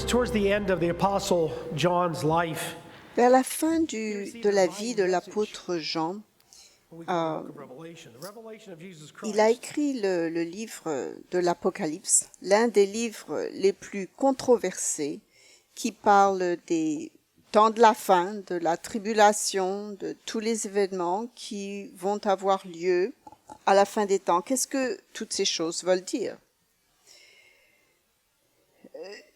Towards the end of the Apostle John's life, Vers la fin de la vie de l'apôtre Jean, the book of Revelation, the revelation of Jesus Christ, il a écrit le livre de l'Apocalypse, l'un des livres les plus controversés qui parle des temps de la fin, de la tribulation, de tous les événements qui vont avoir lieu à la fin des temps. Qu'est-ce que toutes ces choses veulent dire?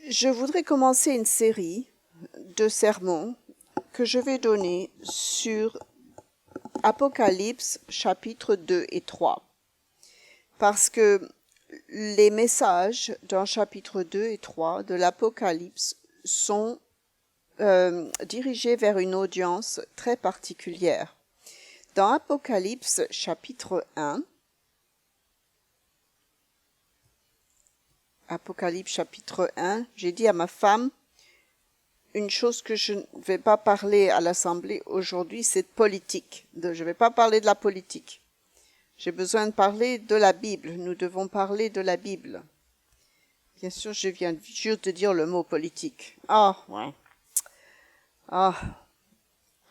Je voudrais commencer une série de sermons que je vais donner sur Apocalypse chapitre 2 et 3. Parce que les messages dans chapitre 2 et 3 de l'Apocalypse sont dirigés vers une audience très particulière. Dans Apocalypse chapitre 1, j'ai dit à ma femme, une chose que je ne vais pas parler à l'Assemblée aujourd'hui, c'est de politique. Je ne vais pas parler de la politique. J'ai besoin de parler de la Bible. Nous devons parler de la Bible. Bien sûr, je viens juste de dire le mot politique. Ouais.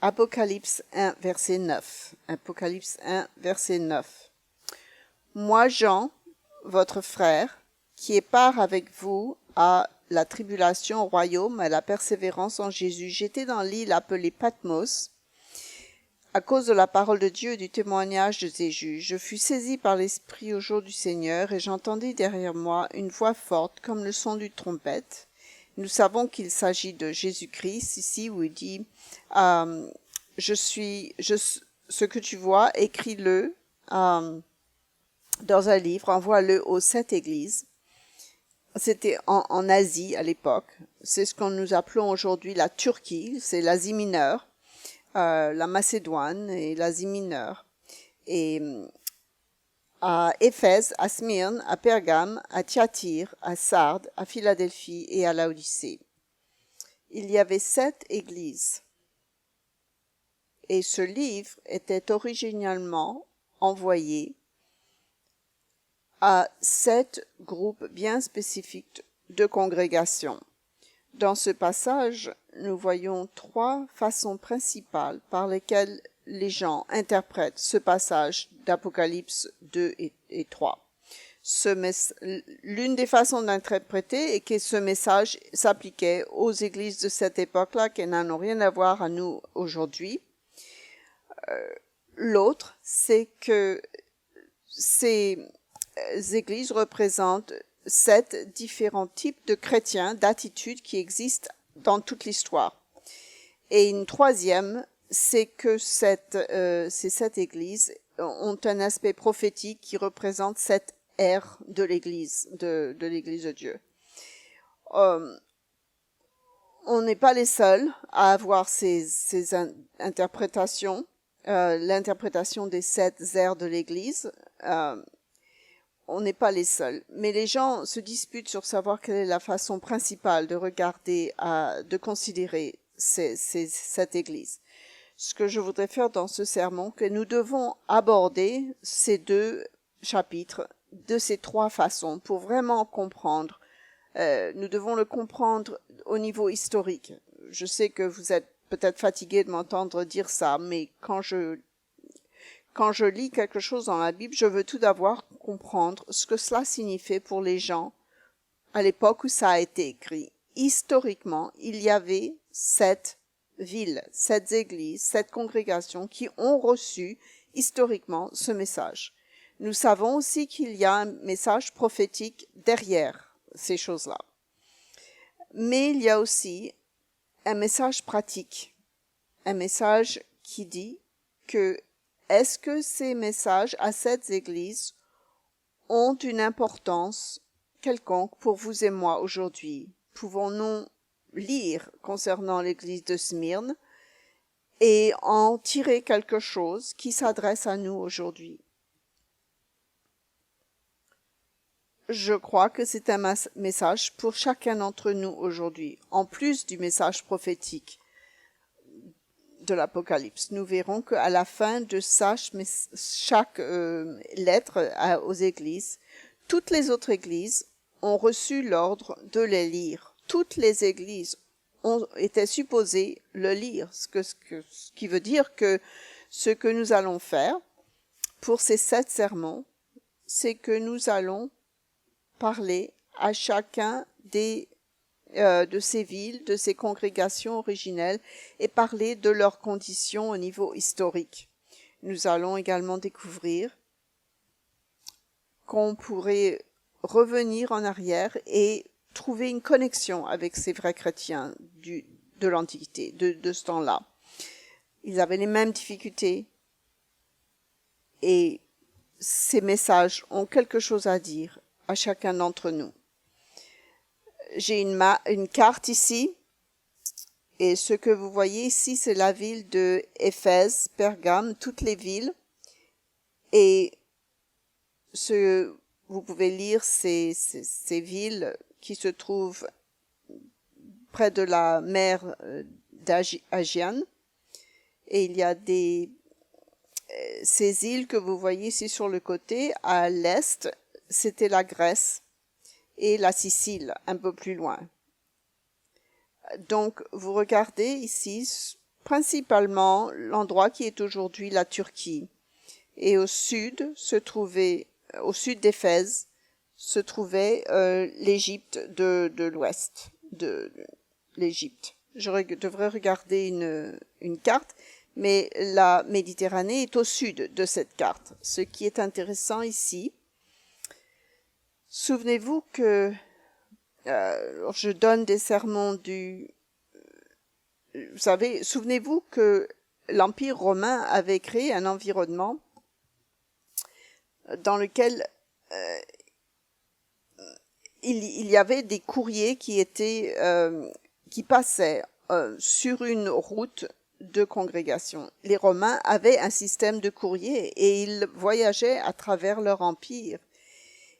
Apocalypse 1, verset 9. Apocalypse 1, verset 9. Moi, Jean, votre frère, qui est part avec vous à la tribulation au royaume, à la persévérance en Jésus. J'étais dans l'île appelée Patmos, à cause de la parole de Dieu et du témoignage de ses juges. Je fus saisi par l'Esprit au jour du Seigneur, et j'entendis derrière moi une voix forte, comme le son d'une trompette. Nous savons qu'il s'agit de Jésus-Christ, ici, où il dit ce que tu vois, écris-le dans un livre, envoie-le aux 7 églises. C'était en Asie à l'époque. C'est ce que nous appelons aujourd'hui la Turquie, c'est l'Asie mineure, la Macédoine et l'Asie mineure. Et à Éphèse, à Smyrne, à Pergame, à Thyatire, à Sardes, à Philadelphie et à Laodicée. Il y avait 7 églises. Et ce livre était originellement envoyé à 7 groupes bien spécifiques de congrégations. Dans ce passage, nous voyons 3 façons principales par lesquelles les gens interprètent ce passage d'Apocalypse 2 et 3. L'une des façons d'interpréter est que ce message s'appliquait aux églises de cette époque-là, qui n'en ont rien à voir à nous aujourd'hui. L'autre, c'est que ces églises représentent 7 différents types de chrétiens, d'attitudes qui existent dans toute l'histoire. Et une troisième, c'est que ces 7 églises ont un aspect prophétique qui représente cette ère de l'Église, de l'Église de Dieu. On n'est pas les seuls à avoir ces interprétations, l'interprétation des 7 ères de l'Église. On n'est pas les seuls, mais les gens se disputent sur savoir quelle est la façon principale de regarder, de considérer cette Église. Ce que je voudrais faire dans ce sermon, que nous devons aborder ces 2 chapitres de ces 3 façons pour vraiment comprendre. Nous devons le comprendre au niveau historique. Je sais que vous êtes peut-être fatigués de m'entendre dire ça, mais quand je lis quelque chose dans la Bible, je veux tout d'abord comprendre ce que cela signifiait pour les gens à l'époque où ça a été écrit. Historiquement, il y avait 7 villes, 7 églises, 7 congrégations qui ont reçu historiquement ce message. Nous savons aussi qu'il y a un message prophétique derrière ces choses-là. Mais il y a aussi un message pratique, un message qui dit que est-ce que ces messages à cette église ont une importance quelconque pour vous et moi aujourd'hui? Pouvons-nous lire concernant l'église de Smyrne et en tirer quelque chose qui s'adresse à nous aujourd'hui? Je crois que c'est un message pour chacun d'entre nous aujourd'hui, en plus du message prophétique de l'Apocalypse. Nous verrons qu'à la fin de chaque lettre aux églises, toutes les autres églises ont reçu l'ordre de les lire, toutes les églises étaient supposées le lire, ce qui veut dire que ce que nous allons faire pour ces 7 sermons, c'est que nous allons parler à chacun de ces villes, de ces congrégations originelles et parler de leurs conditions au niveau historique. Nous allons également découvrir qu'on pourrait revenir en arrière et trouver une connexion avec ces vrais chrétiens de l'Antiquité, de ce temps-là. Ils avaient les mêmes difficultés et ces messages ont quelque chose à dire à chacun d'entre nous. J'ai une carte ici et ce que vous voyez ici, c'est la ville de Éphèse, Pergame, toutes les villes. Et vous pouvez lire ces villes qui se trouvent près de la mer d'Aegian. Et il y a ces îles que vous voyez ici sur le côté. À l'est, c'était la Grèce et la Sicile, un peu plus loin. Donc, vous regardez ici principalement l'endroit qui est aujourd'hui la Turquie. Et au sud d'Éphèse, se trouvait l'Égypte de l'ouest de l'Égypte. Je devrais regarder une carte, mais la Méditerranée est au sud de cette carte. Ce qui est intéressant ici, souvenez-vous que je donne des sermons vous savez, souvenez-vous que l'Empire romain avait créé un environnement dans lequel il y avait des courriers qui passaient sur une route de congrégation. Les Romains avaient un système de courrier et ils voyageaient à travers leur empire.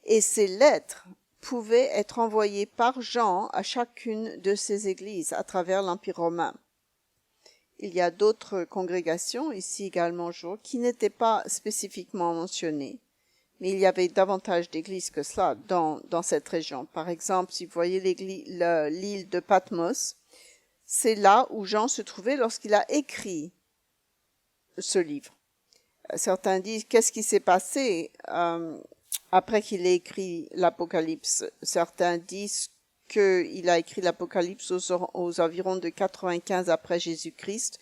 Et ces lettres pouvaient être envoyées par Jean à chacune de ces églises à travers l'Empire romain. Il y a d'autres congrégations, ici également, qui n'étaient pas spécifiquement mentionnées. Mais il y avait davantage d'églises que cela dans cette région. Par exemple, si vous voyez l'île de Patmos, c'est là où Jean se trouvait lorsqu'il a écrit ce livre. Certains disent, qu'est-ce qui s'est passé après qu'il ait écrit l'Apocalypse? Certains disent qu'il a écrit l'Apocalypse aux environs de 95 après Jésus-Christ.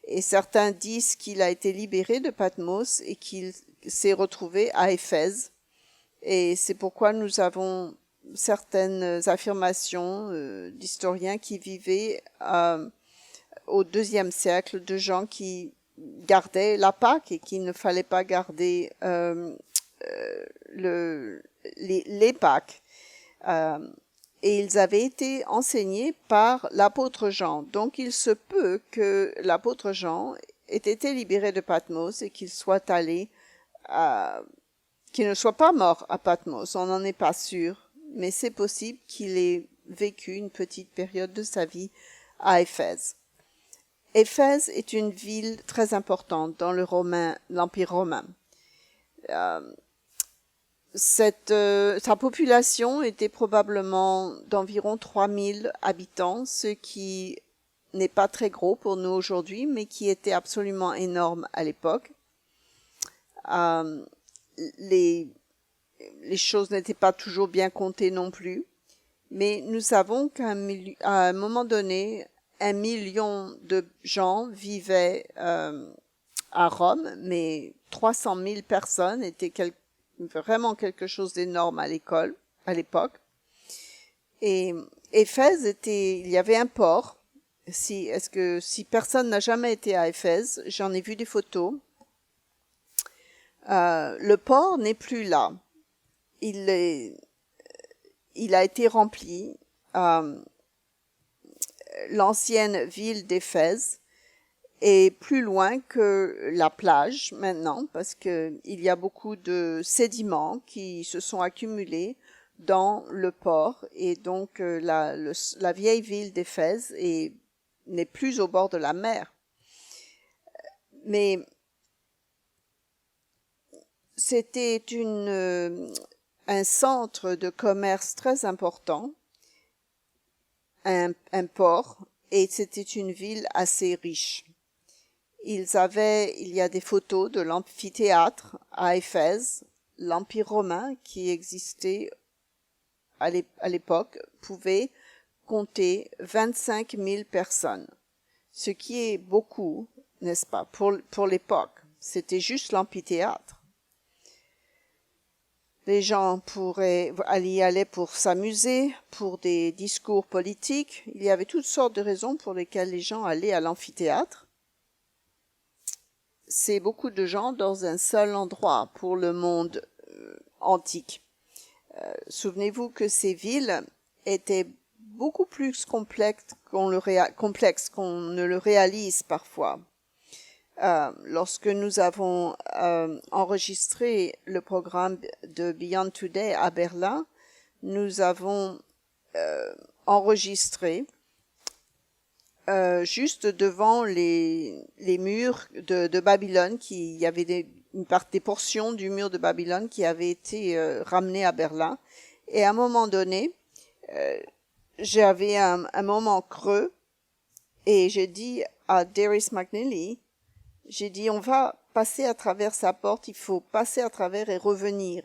Et certains disent qu'il a été libéré de Patmos et qu'il s'est retrouvé à Éphèse. Et c'est pourquoi nous avons certaines affirmations d'historiens qui vivaient au IIe siècle, de gens qui gardaient la Pâque et qu'il ne fallait pas garder les Pâques. Et ils avaient été enseignés par l'apôtre Jean. Donc il se peut que l'apôtre Jean ait été libéré de Patmos et qu'il soit allé qu'il ne soit pas mort à Patmos, on n'en est pas sûr, mais c'est possible qu'il ait vécu une petite période de sa vie à Éphèse. Éphèse est une ville très importante dans l'Empire romain. Sa population était probablement d'environ 3000 habitants, ce qui n'est pas très gros pour nous aujourd'hui, mais qui était absolument énorme à l'époque. Les choses n'étaient pas toujours bien comptées non plus, mais nous savons qu'à un moment donné, 1 million de gens vivaient à Rome, mais 300 000 personnes étaient vraiment quelque chose d'énorme à l'époque. Et Éphèse il y avait un port. Si personne n'a jamais été à Éphèse, j'en ai vu des photos. Le port n'est plus là. Il a été rempli. L'ancienne ville d'Éphèse est plus loin que la plage maintenant parce que il y a beaucoup de sédiments qui se sont accumulés dans le port et donc la vieille ville d'Éphèse n'est plus au bord de la mer. Mais c'était un centre de commerce très important un port et c'était une ville assez riche. Il y a des photos de l'amphithéâtre à Éphèse. L'Empire romain qui existait à l'époque pouvait compter 25 000 personnes, ce qui est beaucoup, n'est-ce pas, pour l'époque. C'était juste l'amphithéâtre. Les gens y aller pour s'amuser, pour des discours politiques. Il y avait toutes sortes de raisons pour lesquelles les gens allaient à l'amphithéâtre. C'est beaucoup de gens dans un seul endroit pour le monde antique. Souvenez-vous que ces villes étaient beaucoup plus complexes qu'on ne le réalise parfois. Lorsque nous avons enregistré le programme de Beyond Today à Berlin, nous avons enregistré juste devant les murs de Babylone, il y avait des portions du mur de Babylone qui avaient été ramenées à Berlin. Et à un moment donné, j'avais un moment creux et j'ai dit à Darius McNeely, j'ai dit, on va passer à travers sa porte, il faut passer à travers et revenir.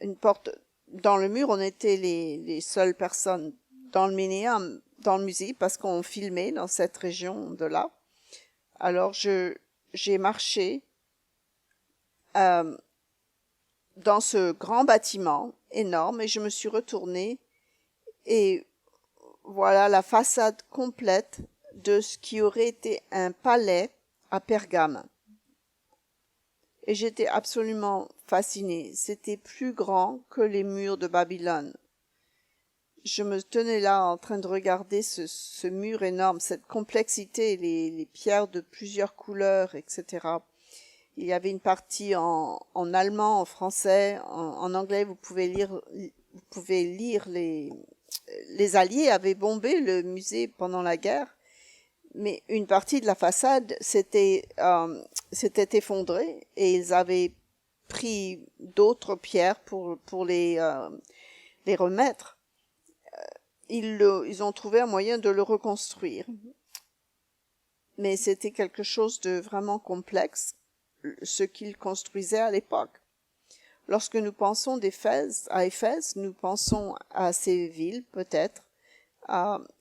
Une porte dans le mur, on était les seules personnes dans le Minéum, dans le musée, parce qu'on filmait dans cette région de là. Alors j'ai marché dans ce grand bâtiment énorme et je me suis retournée et voilà la façade complète de ce qui aurait été un palais à Pergame. Et j'étais absolument fascinée. C'était plus grand que les murs de Babylone. Je me tenais là en train de regarder ce mur énorme, cette complexité, les pierres de plusieurs couleurs, etc. Il y avait une partie en allemand, en français, en anglais. Vous pouvez lire les Alliés avaient bombé le musée pendant la guerre. Mais une partie de la façade s'était effondrée et ils avaient pris d'autres pierres pour les remettre. Ils ont trouvé un moyen de le reconstruire. Mais c'était quelque chose de vraiment complexe, ce qu'ils construisaient à l'époque. Lorsque nous pensons à Éphèse, nous pensons à ces villes, peut-être.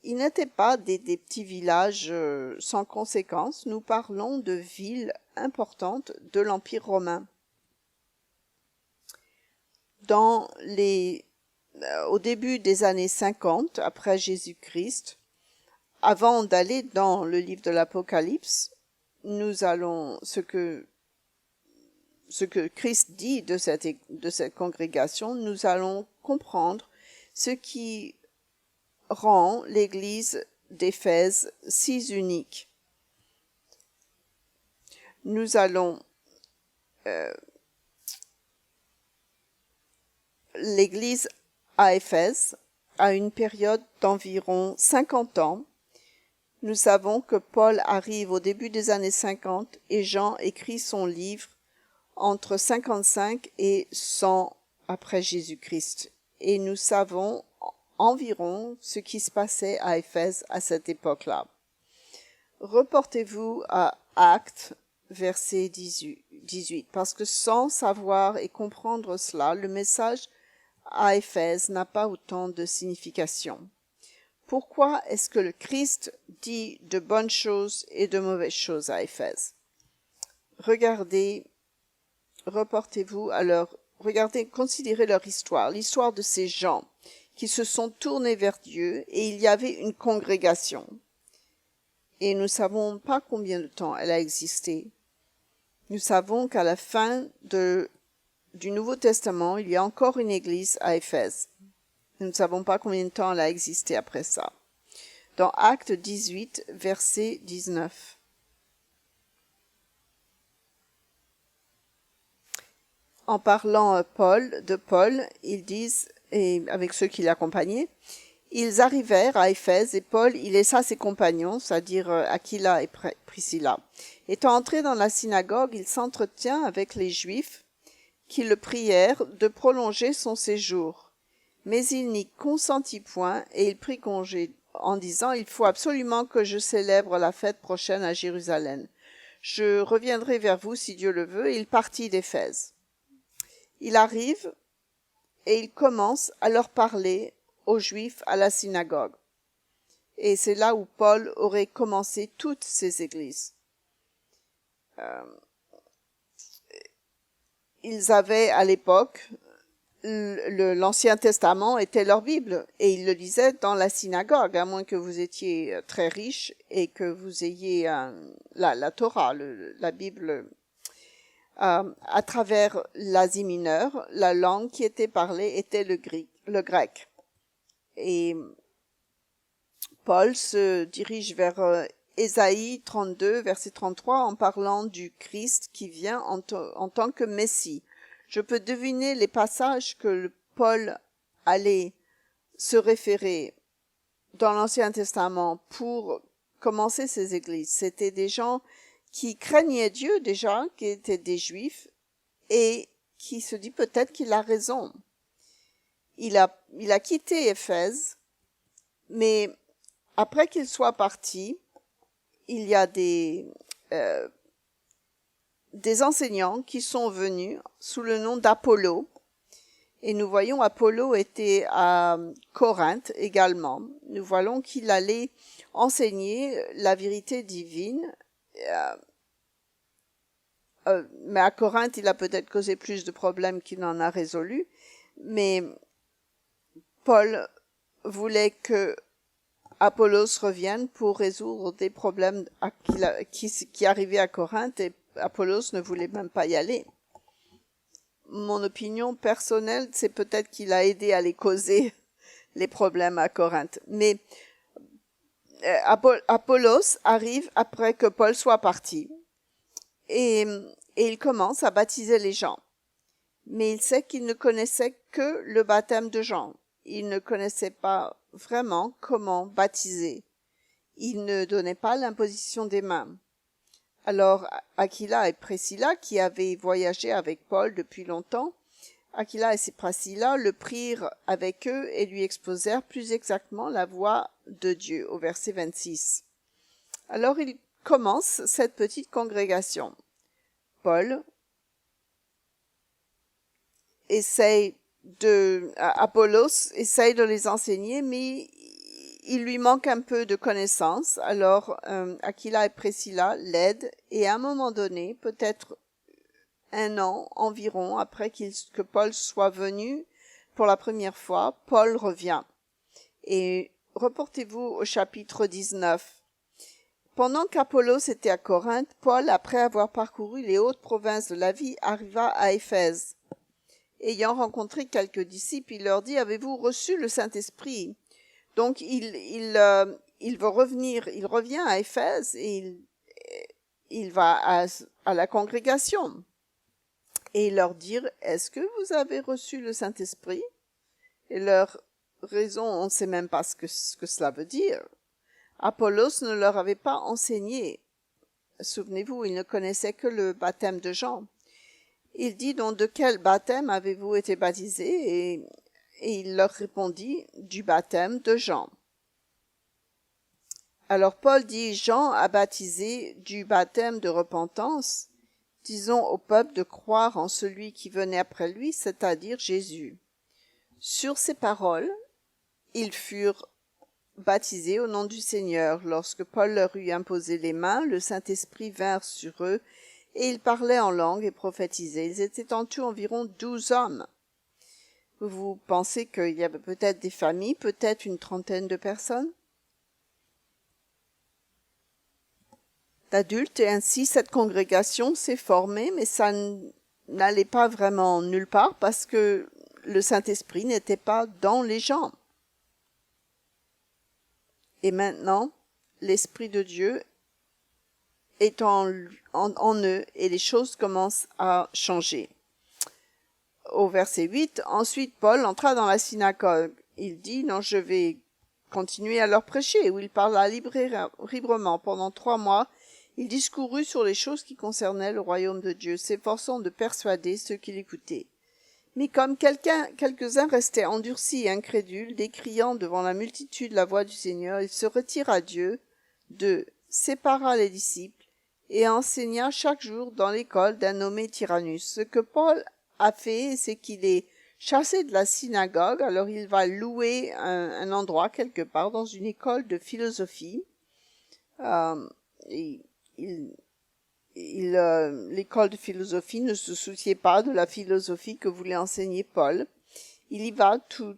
Ils n'étaient pas des petits villages sans conséquence. Nous parlons de villes importantes de l'Empire romain. Au début des années 50, après Jésus-Christ, avant d'aller dans le livre de l'Apocalypse, nous allons ce que Christ dit de cette congrégation, nous allons comprendre ce qui rend l'Église d'Éphèse si unique. Nous allons l'Église à Éphèse à une période d'environ 50 ans. Nous savons que Paul arrive au début des années 50 et Jean écrit son livre entre 55 et 100 après Jésus-Christ. Et nous savons environ ce qui se passait à Éphèse à cette époque-là. Reportez-vous à Actes, verset 18, parce que sans savoir et comprendre cela, le message à Éphèse n'a pas autant de signification. Pourquoi est-ce que le Christ dit de bonnes choses et de mauvaises choses à Éphèse? Considérez leur histoire, l'histoire de ces gens qui se sont tournés vers Dieu et il y avait une congrégation. Et nous ne savons pas combien de temps elle a existé. Nous savons qu'à la fin du Nouveau Testament, il y a encore une église à Éphèse. Nous ne savons pas combien de temps elle a existé après ça. Dans Actes 18, verset 19. En parlant de Paul, ils disent, et avec ceux qui l'accompagnaient, ils arrivèrent à Éphèse et Paul y laissa ses compagnons, c'est-à-dire Aquila et Priscilla. Étant entré dans la synagogue, il s'entretient avec les Juifs qui le prièrent de prolonger son séjour. Mais il n'y consentit point, et il prit congé en disant, « Il faut absolument que je célèbre la fête prochaine à Jérusalem. Je reviendrai vers vous si Dieu le veut. » Et il partit d'Éphèse. Il arrive et il commence à leur parler aux Juifs à la synagogue. Et c'est là où Paul aurait commencé toutes ces églises. Ils avaient à l'époque, l'Ancien Testament était leur Bible et ils le lisaient dans la synagogue, à moins que vous étiez très riche et que vous ayez la Torah, la Bible. À travers l'Asie mineure, la langue qui était parlée était le grec. Et Paul se dirige vers Ésaïe 32, verset 33, en parlant du Christ qui vient en tant que Messie. Je peux deviner les passages que Paul allait se référer dans l'Ancien Testament pour commencer ces églises. C'était des gens qui craignaient Dieu déjà, qui étaient des Juifs, et qui se dit peut-être qu'il a raison. Il a quitté Éphèse, mais après qu'il soit parti, il y a des enseignants qui sont venus sous le nom d'Apollo. Et nous voyons Apollo était à Corinthe également. Nous voyons qu'il allait enseigner la vérité divine. Mais à Corinthe, il a peut-être causé plus de problèmes qu'il n'en a résolu. Mais Paul voulait que Apollos revienne pour résoudre des problèmes qui arrivaient à Corinthe, et Apollos ne voulait même pas y aller. Mon opinion personnelle, c'est peut-être qu'il a aidé à les causer, les problèmes à Corinthe. Mais Apollos arrive après que Paul soit parti, et il commence à baptiser les gens. Mais il sait qu'il ne connaissait que le baptême de Jean. Il ne connaissait pas vraiment comment baptiser. Il ne donnait pas l'imposition des mains. Alors Aquila et Priscilla, qui avaient voyagé avec Paul depuis longtemps, Aquila et Priscilla le prirent avec eux et lui exposèrent plus exactement la voie de Dieu, au verset 26. Alors il commence cette petite congrégation. Paul Apollos essaye de les enseigner, mais il lui manque un peu de connaissances. Alors Aquila et Priscilla l'aident, et à un moment donné, peut-être un an environ après que Paul soit venu pour la première fois, Paul revient. Et reportez-vous au chapitre 19. Pendant qu'Apollos était à Corinthe, Paul, après avoir parcouru les hautes provinces de l'Asie, arriva à Éphèse. Ayant rencontré quelques disciples, il leur dit, « Avez-vous reçu le Saint-Esprit » Donc il veut revenir, il revient à Éphèse et il va à la congrégation et leur dire, « Est-ce que vous avez reçu le Saint-Esprit » Et leur raison, on ne sait même pas ce que cela veut dire. Apollos ne leur avait pas enseigné. Souvenez-vous, il ne connaissait que le baptême de Jean. Il dit donc, de quel baptême avez-vous été baptisés? Et il leur répondit, du baptême de Jean. Alors Paul dit, Jean a baptisé du baptême de repentance. Disons au peuple de croire en celui qui venait après lui, c'est-à-dire Jésus. Sur ces paroles, ils furent baptisés au nom du Seigneur. Lorsque Paul leur eut imposé les mains, le Saint-Esprit vint sur eux, et ils parlaient en langue et prophétisaient. Ils étaient en tout environ 12 hommes. Vous pensez qu'il y avait peut-être des familles, peut-être une trentaine de personnes d'adultes, et ainsi cette congrégation s'est formée, mais ça n'allait pas vraiment nulle part parce que le Saint-Esprit n'était pas dans les gens. Et maintenant, l'Esprit de Dieu est en eux et les choses commencent à changer. Au verset 8, ensuite Paul entra dans la synagogue. Il dit, non, je vais continuer à leur prêcher, où il parla librement. Pendant 3 mois, il discourut sur les choses qui concernaient le royaume de Dieu, s'efforçant de persuader ceux qui l'écoutaient. Mais comme quelques-uns restaient endurcis et incrédules, décriant devant la multitude la voix du Seigneur, il se retira Dieu, sépara les disciples, et enseigna chaque jour dans l'école d'un nommé Tyrannus. Ce que Paul a fait, c'est qu'il est chassé de la synagogue, alors il va louer un endroit quelque part dans une école de philosophie. L'école de philosophie ne se souciait pas de la philosophie que voulait enseigner Paul. Il y va tous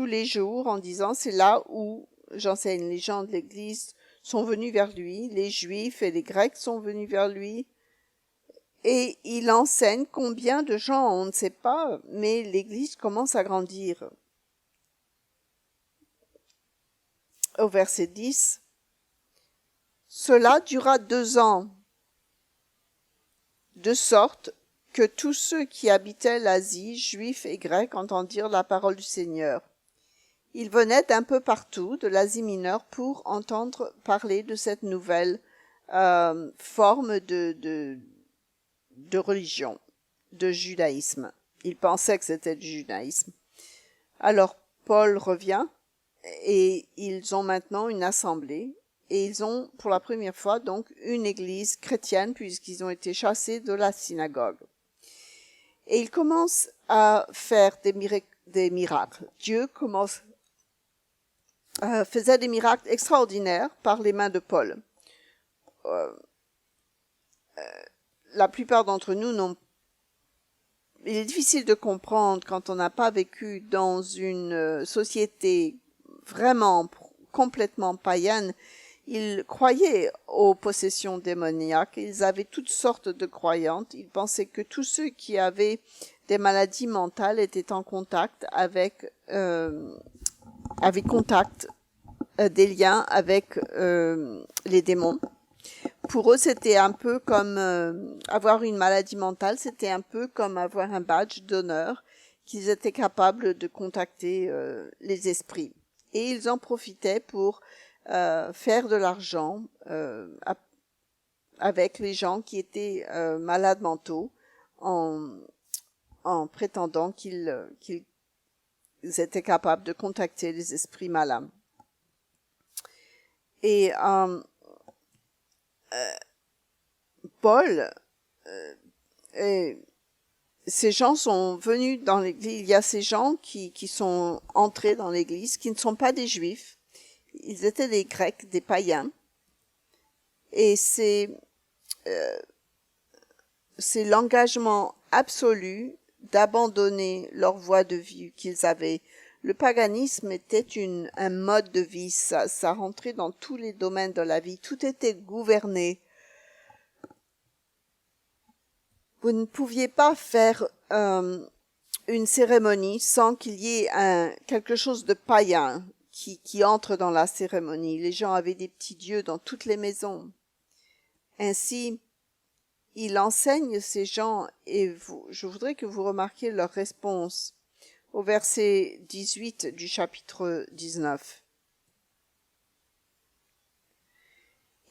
les jours en disant, c'est là où j'enseigne. Les gens de l'Église sont venus vers lui, les Juifs et les Grecs sont venus vers lui, et il enseigne combien de gens, on ne sait pas, mais l'Église commence à grandir. Au verset 10, « Cela dura 2 ans, de sorte que tous ceux qui habitaient l'Asie, Juifs et Grecs, entendirent la parole du Seigneur. Ils venaient d'un peu partout, de l'Asie mineure, pour entendre parler de cette nouvelle forme de religion, de judaïsme. Ils pensaient que c'était du judaïsme. Alors Paul revient et ils ont maintenant une assemblée et ils ont pour la première fois donc une église chrétienne puisqu'ils ont été chassés de la synagogue. Et ils commencent à faire des miracles. Dieu faisait des miracles extraordinaires par les mains de Paul. La plupart d'entre nous n'ont. Il est difficile de comprendre quand on n'a pas vécu dans une société vraiment complètement païenne. Ils croyaient aux possessions démoniaques, ils avaient toutes sortes de croyantes, ils pensaient que tous ceux qui avaient des maladies mentales étaient en contact avec des liens avec les démons. Pour eux, c'était un peu comme avoir une maladie mentale, c'était un peu comme avoir un badge d'honneur qu'ils étaient capables de contacter les esprits. Et ils en profitaient pour faire de l'argent avec les gens qui étaient malades mentaux en prétendant qu'ils étaient capables de contacter les esprits malins. Et Paul et ces gens sont venus dans l'église. Il y a ces gens qui sont entrés dans l'église, qui ne sont pas des juifs. Ils étaient des Grecs, des païens. Et c'est l'engagement absolu d'abandonner leur voie de vie qu'ils avaient. Le paganisme était un mode de vie, ça rentrait dans tous les domaines de la vie, tout était gouverné. Vous ne pouviez pas faire une cérémonie sans qu'il y ait quelque chose de païen qui entre dans la cérémonie. Les gens avaient des petits dieux dans toutes les maisons. Ainsi, il enseigne ces gens et je voudrais que vous remarquiez leur réponse au verset 18 du chapitre 19.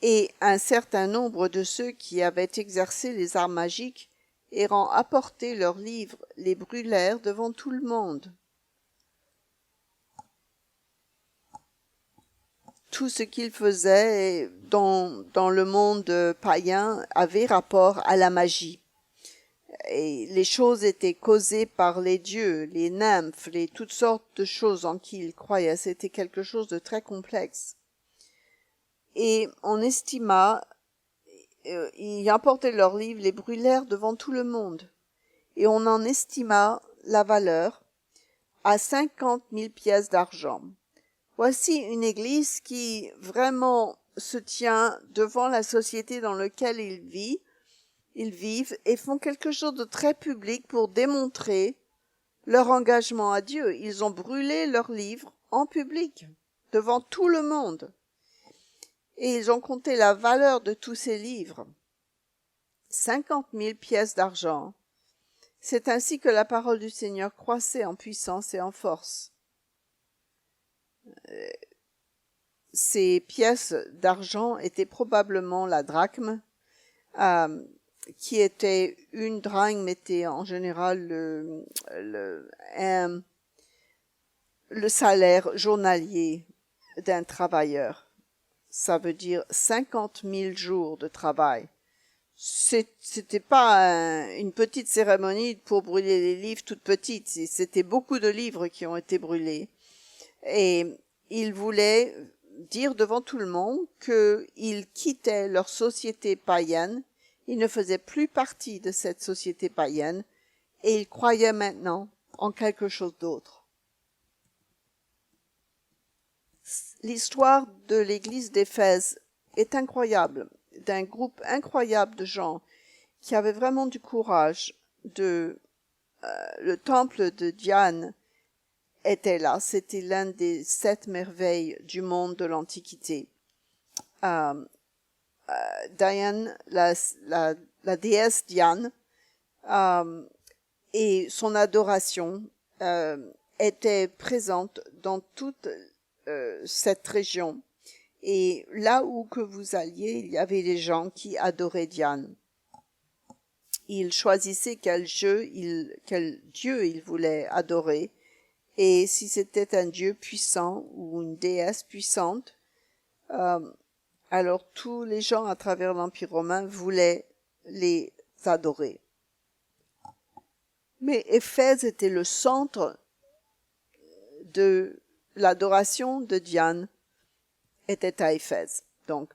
Et un certain nombre de ceux qui avaient exercé les arts magiques, ayant apporté leurs livres, les brûlèrent devant tout le monde. Tout ce qu'ils faisaient dans le monde païen avait rapport à la magie. Et les choses étaient causées par les dieux, les nymphes, toutes sortes de choses en qui ils croyaient. C'était quelque chose de très complexe. Et on estima, ils apportaient leurs livres, les brûlèrent devant tout le monde. Et on en estima la valeur à 50 000 pièces d'argent. Voici une église qui vraiment se tient devant la société dans laquelle ils vivent et font quelque chose de très public pour démontrer leur engagement à Dieu. Ils ont brûlé leurs livres en public, devant tout le monde. Et ils ont compté la valeur de tous ces livres. 50 000 pièces d'argent. C'est ainsi que la parole du Seigneur croissait en puissance et en force. Ces pièces d'argent étaient probablement la drachme. qui était une drachme était en général le salaire journalier d'un travailleur. Ça veut dire 50 000 jours de travail. C'était pas une petite cérémonie pour brûler les livres toute petite. C'était beaucoup de livres qui ont été brûlés. Et ils voulaient dire devant tout le monde qu'ils quittaient leur société païenne. Ils ne faisaient plus partie de cette société païenne et ils croyaient maintenant en quelque chose d'autre. L'histoire de l'église d'Éphèse est incroyable, d'un groupe incroyable de gens qui avaient vraiment du courage. Le temple de Diane était là, c'était l'un des 7 merveilles du monde de l'Antiquité. Diane, la déesse Diane, et son adoration était présente dans toute cette région. Et là où que vous alliez, il y avait des gens qui adoraient Diane. Ils choisissaient quel dieu ils voulaient adorer. Et si c'était un dieu puissant ou une déesse puissante, alors tous les gens à travers l'Empire romain voulaient les adorer. Mais Éphèse était le centre de l'adoration de Diane, était à Éphèse. Donc,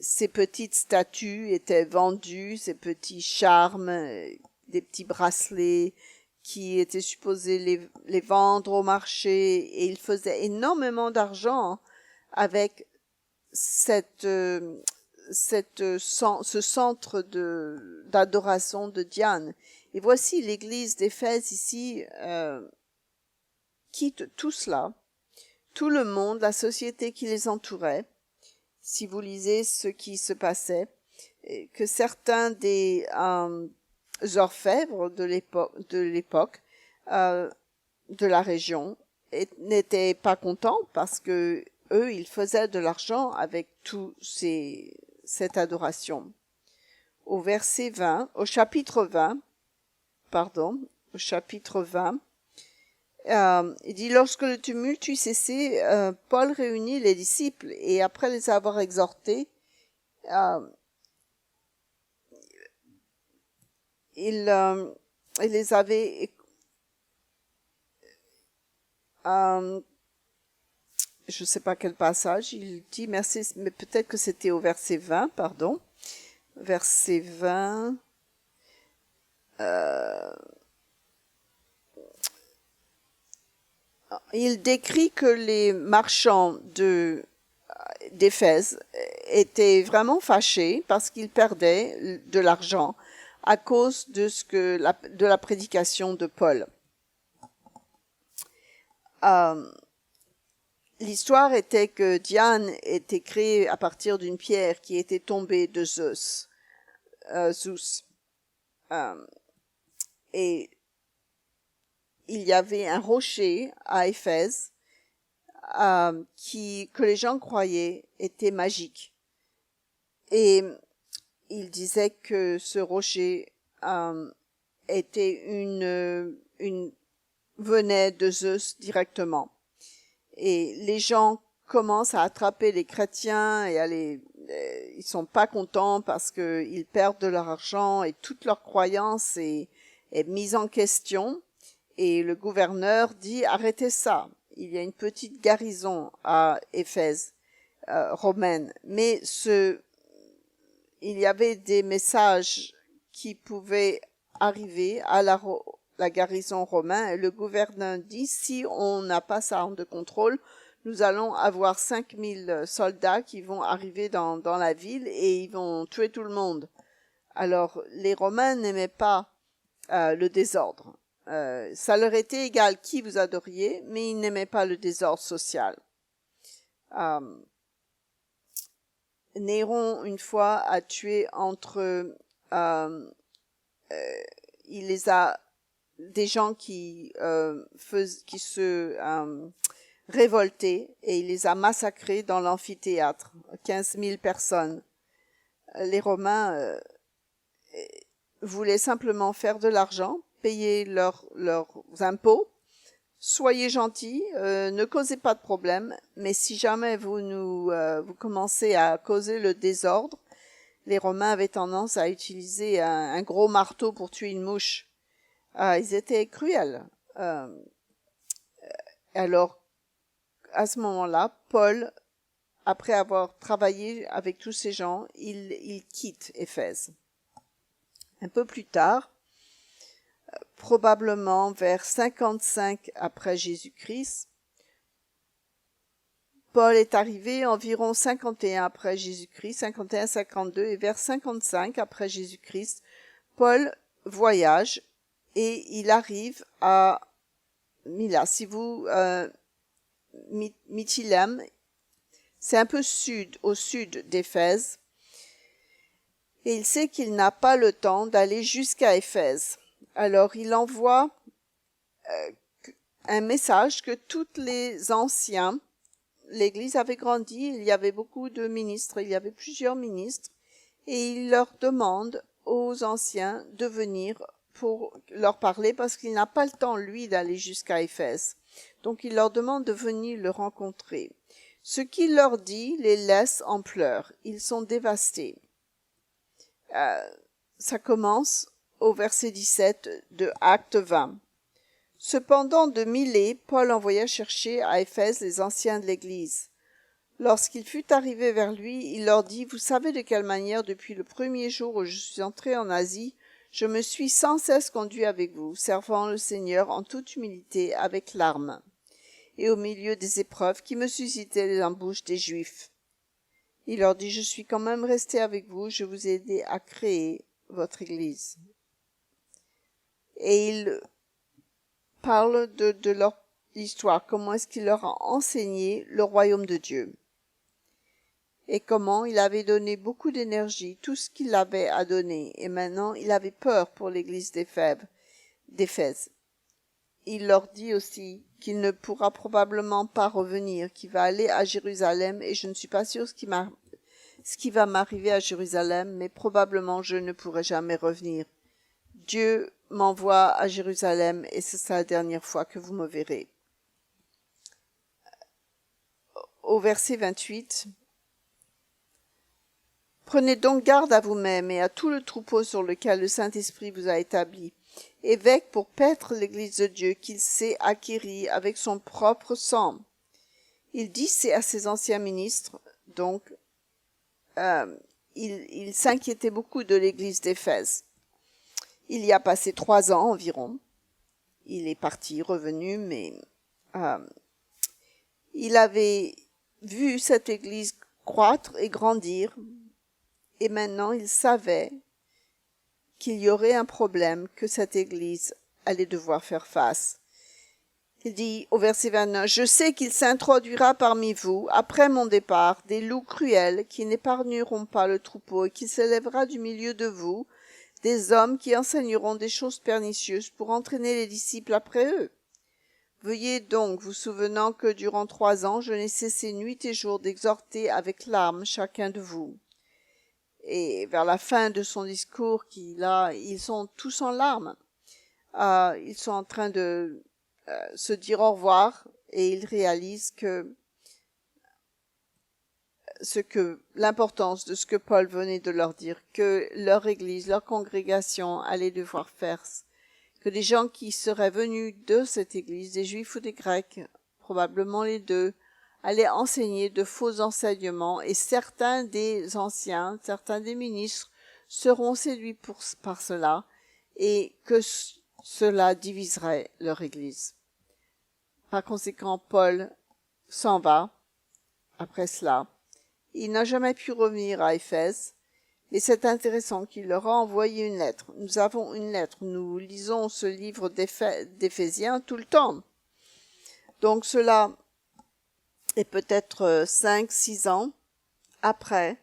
ces petites statues étaient vendues, ces petits charmes, des petits bracelets qui étaient supposés les vendre au marché, et ils faisaient énormément d'argent avec ce centre d'adoration de Diane. Et voici l'église d'Éphèse ici quitte tout cela, tout le monde, la société qui les entourait. Si vous lisez ce qui se passait, que certains des orfèvres de l'époque de la région n'étaient pas contents parce que eux, ils faisaient de l'argent avec cette adoration. Au chapitre 20, il dit, lorsque le tumulte eut cessé, Paul réunit les disciples et après les avoir exhortés, il les avait je ne sais pas quel passage, il dit, merci, mais peut-être que c'était au verset 20, pardon. Verset 20. Il décrit que les marchands d'Éphèse étaient vraiment fâchés parce qu'ils perdaient de l'argent à cause de la prédication de Paul. L'histoire était que Diane était créée à partir d'une pierre qui était tombée de Zeus. Et il y avait un rocher à Éphèse que les gens croyaient était magique. Et il disait que ce rocher venait de Zeus directement. Et les gens commencent à attraper les chrétiens et ils sont pas contents parce que ils perdent de leur argent et toute leur croyance est mise en question. Et le gouverneur dit, arrêtez ça. Il y a une petite garnison à Éphèse, romaine. Mais il y avait des messages qui pouvaient arriver à la garnison romaine. Et le gouverneur dit, si on n'a pas ça en de contrôle, nous allons avoir 5000 soldats qui vont arriver dans la ville et ils vont tuer tout le monde. Alors, les Romains n'aimaient pas le désordre. Ça leur était égal qui vous adoriez, mais ils n'aimaient pas le désordre social. Néron, une fois, a tué il les a des gens qui se révoltaient et il les a massacrés dans l'amphithéâtre, 15 000 personnes. Les Romains voulaient simplement faire de l'argent, payer leurs impôts. Soyez gentils, ne causez pas de problème, mais si jamais vous commencez à causer le désordre, les Romains avaient tendance à utiliser un gros marteau pour tuer une mouche. Ils étaient cruels. Alors, à ce moment-là, Paul, après avoir travaillé avec tous ces gens, il quitte Éphèse. Un peu plus tard, probablement vers 55 après Jésus-Christ, Paul est arrivé environ 51 après Jésus-Christ, 51-52, et vers 55 après Jésus-Christ, Paul voyage et il arrive à Myla. Mytilène, c'est un peu au sud d'Éphèse, et il sait qu'il n'a pas le temps d'aller jusqu'à Éphèse. Alors il envoie un message que tous les anciens, l'Église avait grandi, il y avait beaucoup de ministres, il y avait plusieurs ministres, et il leur demande aux anciens de venir pour leur parler parce qu'il n'a pas le temps, lui, d'aller jusqu'à Éphèse. Donc il leur demande de venir le rencontrer. Ce qu'il leur dit les laisse en pleurs. Ils sont dévastés. Ça commence au verset 17 de Acte 20. Cependant, de Milet, Paul envoya chercher à Éphèse les anciens de l'Église. Lorsqu'il fut arrivé vers lui, il leur dit « Vous savez de quelle manière, depuis le premier jour où je suis entré en Asie, je me suis sans cesse conduit avec vous, servant le Seigneur en toute humilité, avec larmes, et au milieu des épreuves qui me suscitaient les embûches des Juifs. » Il leur dit « Je suis quand même resté avec vous, je vous ai aidé à créer votre Église. » Et il parle de leur histoire, comment est-ce qu'il leur a enseigné le royaume de Dieu. Et comment il avait donné beaucoup d'énergie, tout ce qu'il avait à donner, et maintenant il avait peur pour l'église d'Éphèse. Il leur dit aussi qu'il ne pourra probablement pas revenir, qu'il va aller à Jérusalem, et je ne suis pas sûre ce qui va m'arriver à Jérusalem, mais probablement je ne pourrai jamais revenir. Dieu m'envoie à Jérusalem, et c'est la dernière fois que vous me verrez. Au verset 28, « Prenez donc garde à vous-même et à tout le troupeau sur lequel le Saint-Esprit vous a établi, évêque pour paître l'Église de Dieu qu'il s'est acquérie avec son propre sang. » Il dit à ses anciens ministres, donc, il s'inquiétait beaucoup de l'Église d'Éphèse. Il y a passé 3 ans environ. Il est parti, revenu, mais il avait vu cette Église croître et grandir. Et maintenant, il savait qu'il y aurait un problème que cette Église allait devoir faire face. Il dit au verset 29, « Je sais qu'il s'introduira parmi vous, après mon départ, des loups cruels qui n'épargneront pas le troupeau et qu'il s'élèvera du milieu de vous, des hommes qui enseigneront des choses pernicieuses pour entraîner les disciples après eux. Veuillez donc vous souvenant que durant 3 ans, je n'ai cessé nuit et jour d'exhorter avec larmes chacun de vous. » Et vers la fin de son discours, ils sont tous en larmes. Ils sont en train de se dire au revoir et ils réalisent l'importance de ce que Paul venait de leur dire, que leur église, leur congrégation allait devoir faire, que des gens qui seraient venus de cette église, des Juifs ou des Grecs, probablement les deux, allaient enseigner de faux enseignements et certains des anciens, certains des ministres seront séduits par cela et que cela diviserait leur église. Par conséquent, Paul s'en va après cela. Il n'a jamais pu revenir à Éphèse, et c'est intéressant qu'il leur a envoyé une lettre. Nous avons une lettre, nous lisons ce livre d'Éphésiens tout le temps. Donc cela est peut-être 5-6 ans après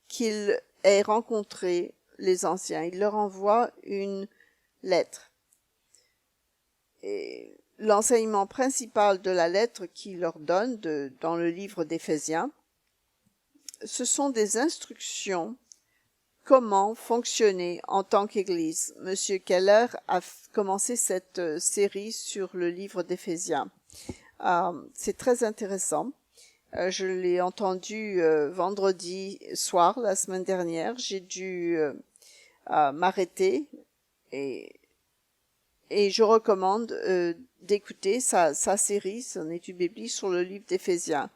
qu'il ait rencontré les anciens. Il leur envoie une lettre. Et l'enseignement principal de la lettre qu'il leur donne dans le livre d'Éphésiens, ce sont des instructions comment fonctionner en tant qu'Église. Monsieur Keller a commencé cette série sur le livre d'Éphésiens. C'est très intéressant. Je l'ai entendu vendredi soir, la semaine dernière. J'ai dû m'arrêter et je recommande d'écouter sa série, son étude biblique sur le livre d'Éphésiens,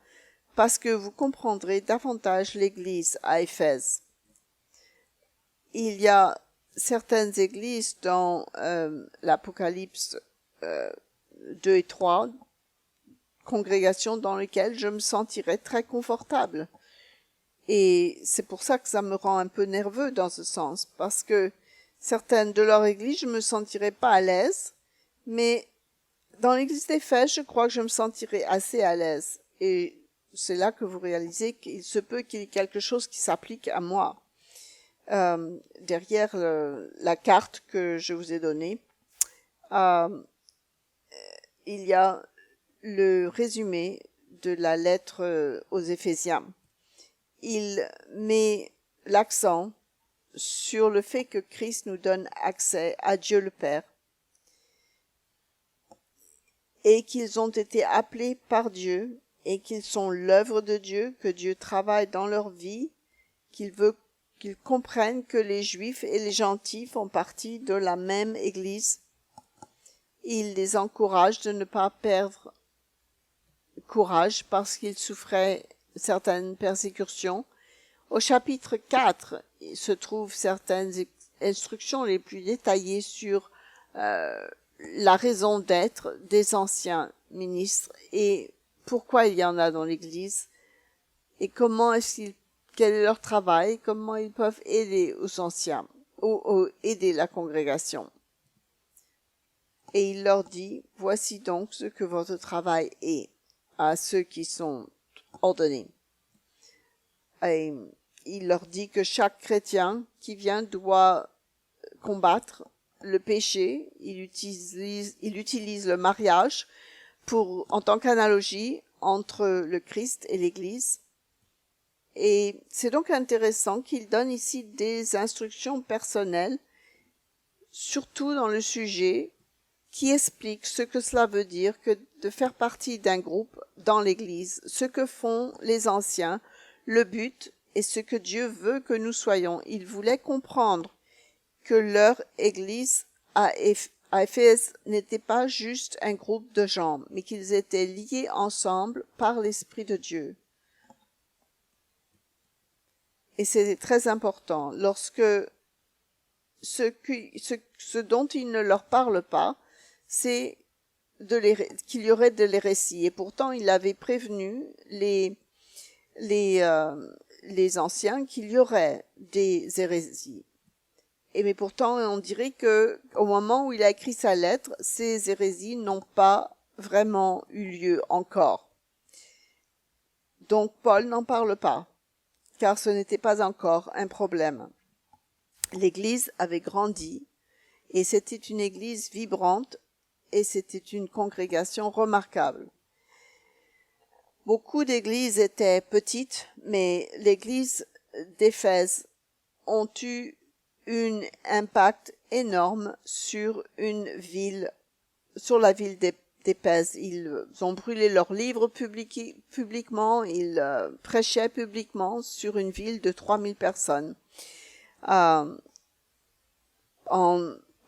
parce que vous comprendrez davantage l'Église à Éphèse. Il y a certaines églises dans l'Apocalypse 2 et 3, congrégations dans lesquelles je me sentirais très confortable. Et c'est pour ça que ça me rend un peu nerveux dans ce sens, parce que certaines de leur église, je me sentirais pas à l'aise, mais dans l'église d'Éphèse, je crois que je me sentirais assez à l'aise. Et c'est là que vous réalisez qu'il se peut qu'il y ait quelque chose qui s'applique à moi. Derrière la carte que je vous ai donnée, il y a le résumé de la lettre aux Éphésiens. Il met l'accent sur le fait que Christ nous donne accès à Dieu le Père et qu'ils ont été appelés par Dieu et qu'ils sont l'œuvre de Dieu, que Dieu travaille dans leur vie, qu'il veut qu'ils comprennent que les Juifs et les gentils font partie de la même Église. Il les encourage de ne pas perdre courage parce qu'ils souffraient certaines persécutions. Au chapitre 4 se trouvent certaines instructions les plus détaillées sur la raison d'être des anciens ministres et pourquoi il y en a dans l'Église et quel est leur travail, comment ils peuvent aider aux anciens ou aider la congrégation. Et il leur dit, voici donc ce que votre travail est à ceux qui sont ordonnés. Et il leur dit que chaque chrétien qui vient doit combattre le péché. Il utilise le mariage en tant qu'analogie entre le Christ et l'Église. Et c'est donc intéressant qu'il donne ici des instructions personnelles, surtout dans le sujet, qui explique ce que cela veut dire que de faire partie d'un groupe dans l'Église, ce que font les anciens, le but et ce que Dieu veut que nous soyons. Il voulait comprendre que leur Église à Éphèse n'était pas juste un groupe de gens, mais qu'ils étaient liés ensemble par l'Esprit de Dieu. Et c'est très important. Lorsque ce dont il ne leur parle pas, c'est qu'il y aurait de l'hérésie. Et pourtant, il avait prévenu les anciens qu'il y aurait des hérésies. Mais pourtant, on dirait que au moment où il a écrit sa lettre, ces hérésies n'ont pas vraiment eu lieu encore. Donc, Paul n'en parle pas, car ce n'était pas encore un problème. L'Église avait grandi, et c'était une Église vibrante, et c'était une congrégation remarquable. Beaucoup d'églises étaient petites, mais l'église d'Éphèse ont eu un impact énorme sur la ville d'Éphèse. Ils ont brûlé leurs livres publiquement, ils prêchaient publiquement sur une ville de 3000 personnes.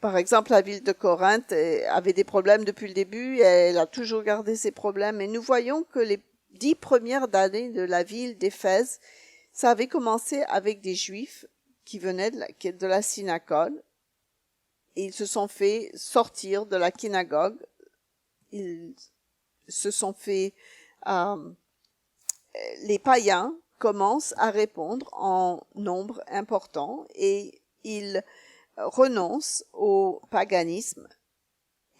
Par exemple, la ville de Corinthe avait des problèmes depuis le début, et elle a toujours gardé ses problèmes. Et nous voyons que les 10 premières années de la ville d'Éphèse, ça avait commencé avec des Juifs qui venaient de la synagogue. Et ils se sont fait sortir de la synagogue. Ils se sont fait... les païens commencent à répondre en nombre important et ils renoncent au paganisme.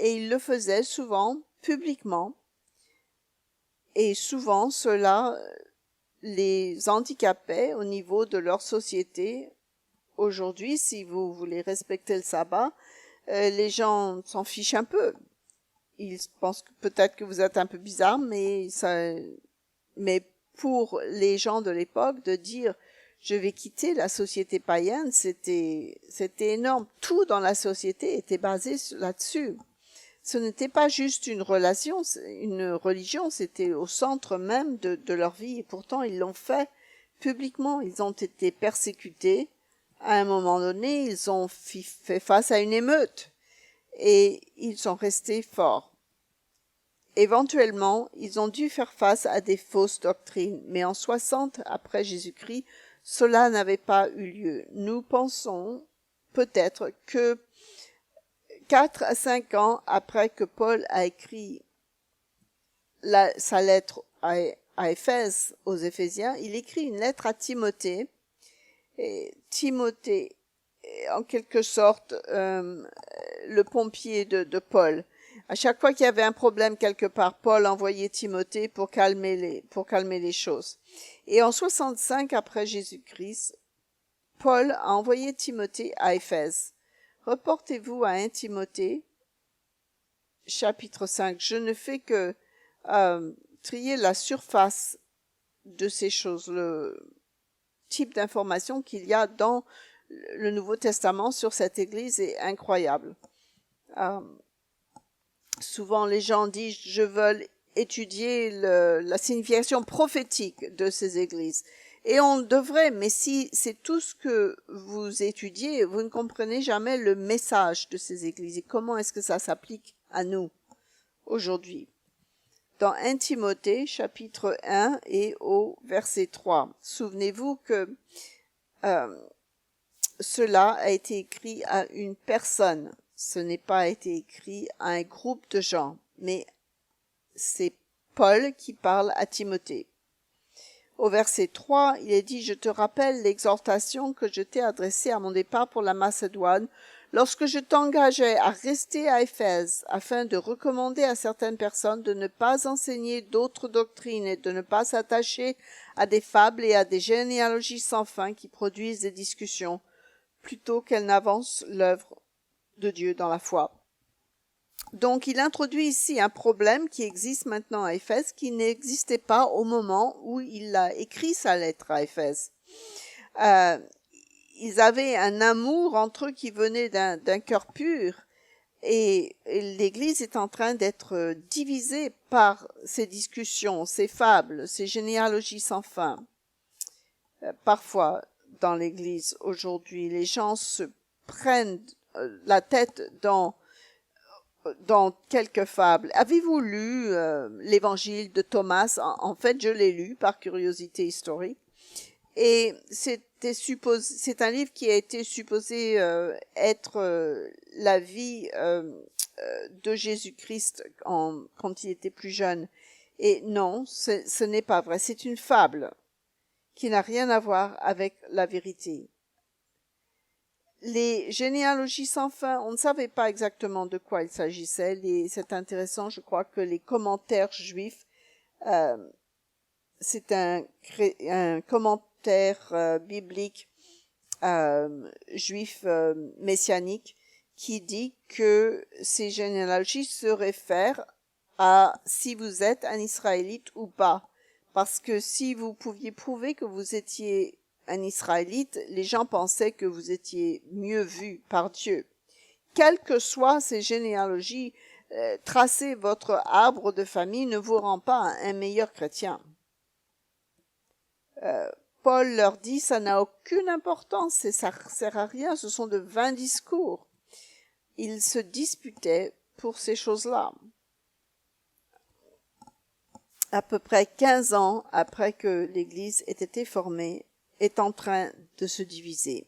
Et ils le faisaient souvent publiquement. Et souvent, cela les handicapait au niveau de leur société. Aujourd'hui, si vous voulez respecter le sabbat, les gens s'en fichent un peu. Ils pensent peut-être que vous êtes un peu bizarre, mais pour les gens de l'époque, de dire je vais quitter la société païenne, c'était énorme. Tout dans la société était basé là-dessus. Ce n'était pas juste une religion, c'était au centre même de leur vie. Et pourtant, ils l'ont fait publiquement. Ils ont été persécutés. À un moment donné, ils ont fait face à une émeute. Et ils sont restés forts. Éventuellement, ils ont dû faire face à des fausses doctrines. Mais en 60 après Jésus-Christ, cela n'avait pas eu lieu. Nous pensons peut-être que 4 à 5 ans après que Paul a écrit sa lettre à Éphèse, aux Éphésiens, il écrit une lettre à Timothée. Et Timothée est en quelque sorte le pompier de Paul. À chaque fois qu'il y avait un problème quelque part, Paul envoyait Timothée pour calmer les choses. Et en 65 après Jésus-Christ, Paul a envoyé Timothée à Éphèse. Reportez-vous à 1 Timothée, chapitre 5. Je ne fais que trier la surface de ces choses, le type d'information qu'il y a dans le Nouveau Testament sur cette Église est incroyable. Souvent, les gens disent « je veux étudier la signification prophétique de ces églises ». Et on devrait, mais si c'est tout ce que vous étudiez, vous ne comprenez jamais le message de ces églises et comment est-ce que ça s'applique à nous aujourd'hui. Dans 1 Timothée, chapitre 1 et au verset 3, souvenez-vous que cela a été écrit à une personne. Ce n'est pas été écrit à un groupe de gens, mais c'est Paul qui parle à Timothée. Au verset 3, il est dit « Je te rappelle l'exhortation que je t'ai adressée à mon départ pour la Macédoine, lorsque je t'engageais à rester à Éphèse, afin de recommander à certaines personnes de ne pas enseigner d'autres doctrines et de ne pas s'attacher à des fables et à des généalogies sans fin qui produisent des discussions, plutôt qu'elles n'avancent l'œuvre de Dieu dans la foi. » Donc, il introduit ici un problème qui existe maintenant à Éphèse, qui n'existait pas au moment où il a écrit sa lettre à Éphèse. Ils avaient un amour entre eux qui venait d'un cœur pur, et l'Église est en train d'être divisée par ces discussions, ces fables, ces généalogies sans fin. Parfois, dans l'Église aujourd'hui, les gens se prennent la tête dans quelques fables. Avez-vous lu l'évangile de Thomas? En fait, je l'ai lu par curiosité historique. Et c'est un livre qui a été supposé être la vie de Jésus-Christ quand il était plus jeune. Et non, ce n'est pas vrai. C'est une fable qui n'a rien à voir avec la vérité. Les généalogies sans fin, on ne savait pas exactement de quoi il s'agissait. C'est intéressant, je crois que les commentaires juifs, c'est un commentaire biblique juif messianique qui dit que ces généalogies se réfèrent à si vous êtes un Israélite ou pas. Parce que si vous pouviez prouver que vous étiez un Israélite, les gens pensaient que vous étiez mieux vu par Dieu. Quelles que soient ces généalogies, tracer votre arbre de famille ne vous rend pas un meilleur chrétien. Paul leur dit, ça n'a aucune importance et ça sert à rien, ce sont de vains discours. Ils se disputaient pour ces choses-là. À peu près 15 ans après que l'Église ait été formée, est en train de se diviser.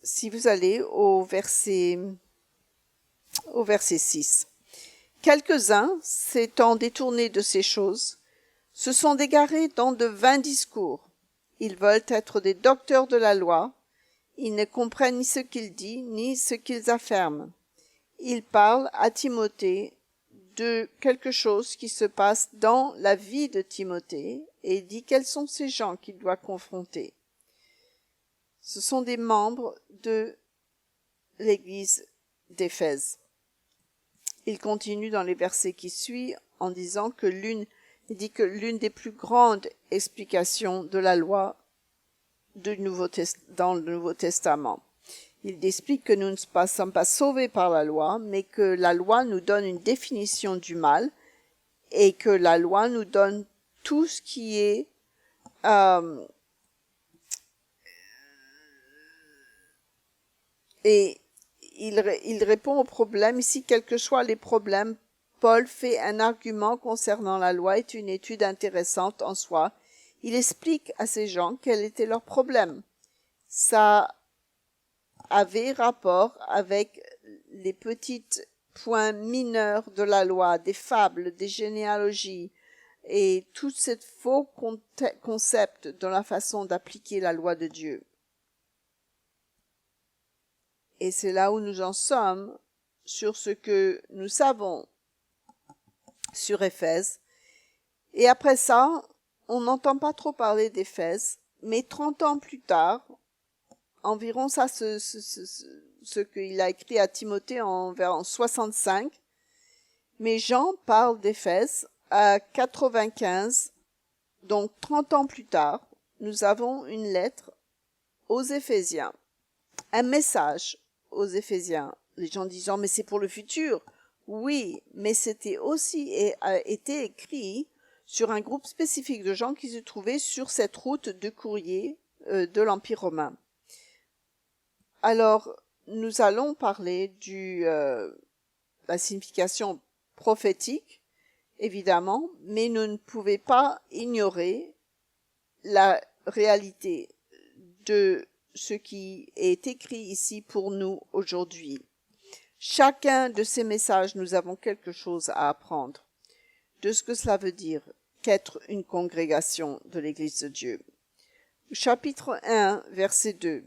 Si vous allez au verset 6. Quelques-uns, s'étant détournés de ces choses, se sont égarés dans de vains discours. Ils veulent être des docteurs de la loi. Ils ne comprennent ni ce qu'ils disent, ni ce qu'ils affirment. Ils parlent à Timothée de quelque chose qui se passe dans la vie de Timothée et dit quels sont ces gens qu'il doit confronter. Ce sont des membres de l'église d'Éphèse. Il continue dans les versets qui suivent en disant que l'une Il dit que l'une des plus grandes explications de la loi dans le Nouveau Testament. Il explique que nous ne sommes pas sauvés par la loi, mais que la loi nous donne une définition du mal et que la loi nous donne tout ce qui est et il répond aux problèmes. Ici, quels que soient les problèmes, Paul fait un argument concernant la loi, est une étude intéressante en soi. Il explique à ces gens quel était leur problème. Ça avait rapport avec les petits points mineurs de la loi, des fables, des généalogies et tout ce faux concept dans la façon d'appliquer la loi de Dieu. Et c'est là où nous en sommes sur ce que nous savons sur Éphèse. Et après ça, on n'entend pas trop parler d'Éphèse, mais 30 ans plus tard, environ ça, ce qu'il a écrit à Timothée en 65, mais Jean parle d'Éphèse à 95, donc 30 ans plus tard, nous avons une lettre aux Éphésiens, un message aux Éphésiens. Les gens disant, mais c'est pour le futur. Oui, mais c'était aussi a été écrit sur un groupe spécifique de gens qui se trouvaient sur cette route de courrier de l'Empire romain. Alors, nous allons parler la signification prophétique, évidemment, mais nous ne pouvons pas ignorer la réalité de ce qui est écrit ici pour nous aujourd'hui. Chacun de ces messages, nous avons quelque chose à apprendre de ce que cela veut dire qu'être une congrégation de l'Église de Dieu. Chapitre 1, verset 2.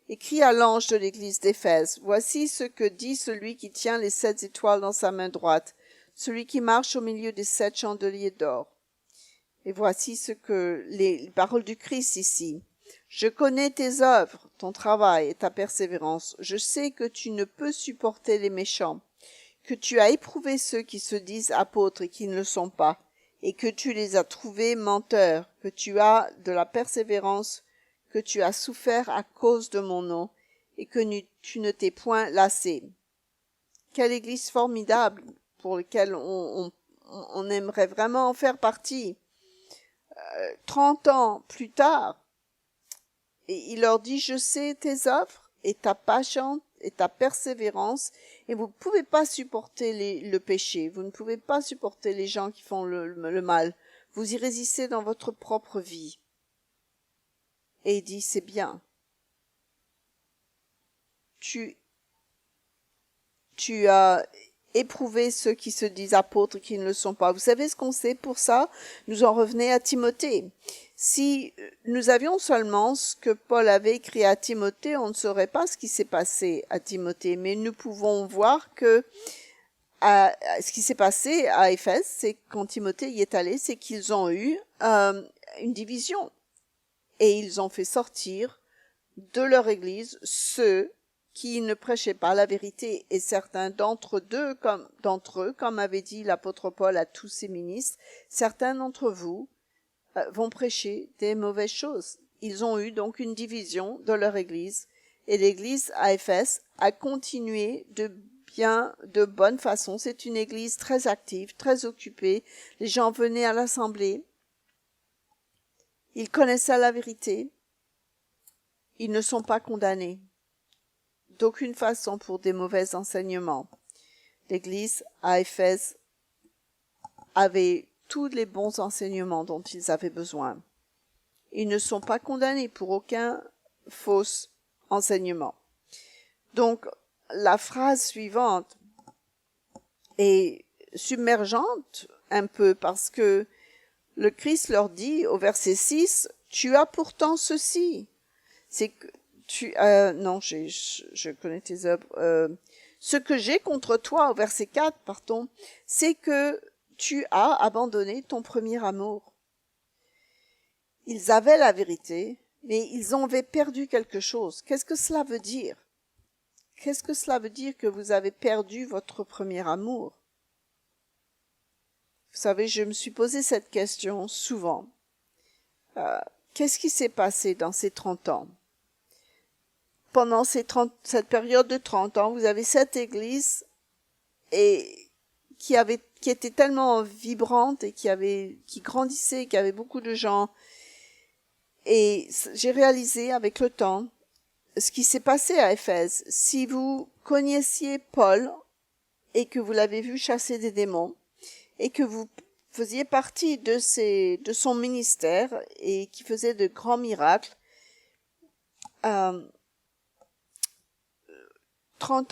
Écrit à l'ange de l'Église d'Éphèse, voici ce que dit celui qui tient les 7 étoiles dans sa main droite, celui qui marche au milieu des 7 chandeliers d'or. Et voici ce que les paroles du Christ ici. Je connais tes œuvres, ton travail et ta persévérance. Je sais que tu ne peux supporter les méchants, que tu as éprouvé ceux qui se disent apôtres et qui ne le sont pas, et que tu les as trouvés menteurs, que tu as de la persévérance, que tu as souffert à cause de mon nom, et que tu ne t'es point lassé. Quelle église formidable pour laquelle on aimerait vraiment en faire partie. 30 ans plus tard, et il leur dit, je sais tes œuvres et ta patience et ta persévérance, et vous ne pouvez pas supporter le péché, vous ne pouvez pas supporter les gens qui font le mal, vous y résistez dans votre propre vie. Et il dit, c'est bien. Tu as éprouvé ceux qui se disent apôtres et qui ne le sont pas. Vous savez ce qu'on sait pour ça? Nous en revenons à Timothée. Si nous avions seulement ce que Paul avait écrit à Timothée, on ne saurait pas ce qui s'est passé à Timothée. Mais nous pouvons voir que ce qui s'est passé à Éphèse, c'est quand Timothée y est allé, c'est qu'ils ont eu une division. Et ils ont fait sortir de leur église ceux qui ne prêchaient pas la vérité. Et certains d'entre eux, comme avait dit l'apôtre Paul à tous ses ministres, certains d'entre vous vont prêcher des mauvaises choses. Ils ont eu donc une division de leur église. Et l'église à Éphèse a continué de bonne façon. C'est une église très active, très occupée. Les gens venaient à l'assemblée. Ils connaissaient la vérité. Ils ne sont pas condamnés d'aucune façon pour des mauvais enseignements. L'église à Éphèse avait tous les bons enseignements dont ils avaient besoin. Ils ne sont pas condamnés pour aucun faux enseignement. Donc, la phrase suivante est submergente un peu parce que le Christ leur dit au verset 6, « Tu as pourtant ceci. » C'est que je connais tes œuvres. Ce que j'ai contre toi, au verset 4, c'est que tu as abandonné ton premier amour. Ils avaient la vérité, mais ils avaient perdu quelque chose. Qu'est-ce que cela veut dire? Qu'est-ce que cela veut dire que vous avez perdu votre premier amour? Vous savez, je me suis posé cette question souvent. Qu'est-ce qui s'est passé dans ces 30 ans? Pendant cette période de 30 ans, vous avez cette église qui était tellement vibrante et qui grandissait, qui avait beaucoup de gens. Et j'ai réalisé avec le temps ce qui s'est passé à Éphèse. Si vous connaissiez Paul et que vous l'avez vu chasser des démons et que vous faisiez partie de son ministère et qui faisait de grands miracles, 30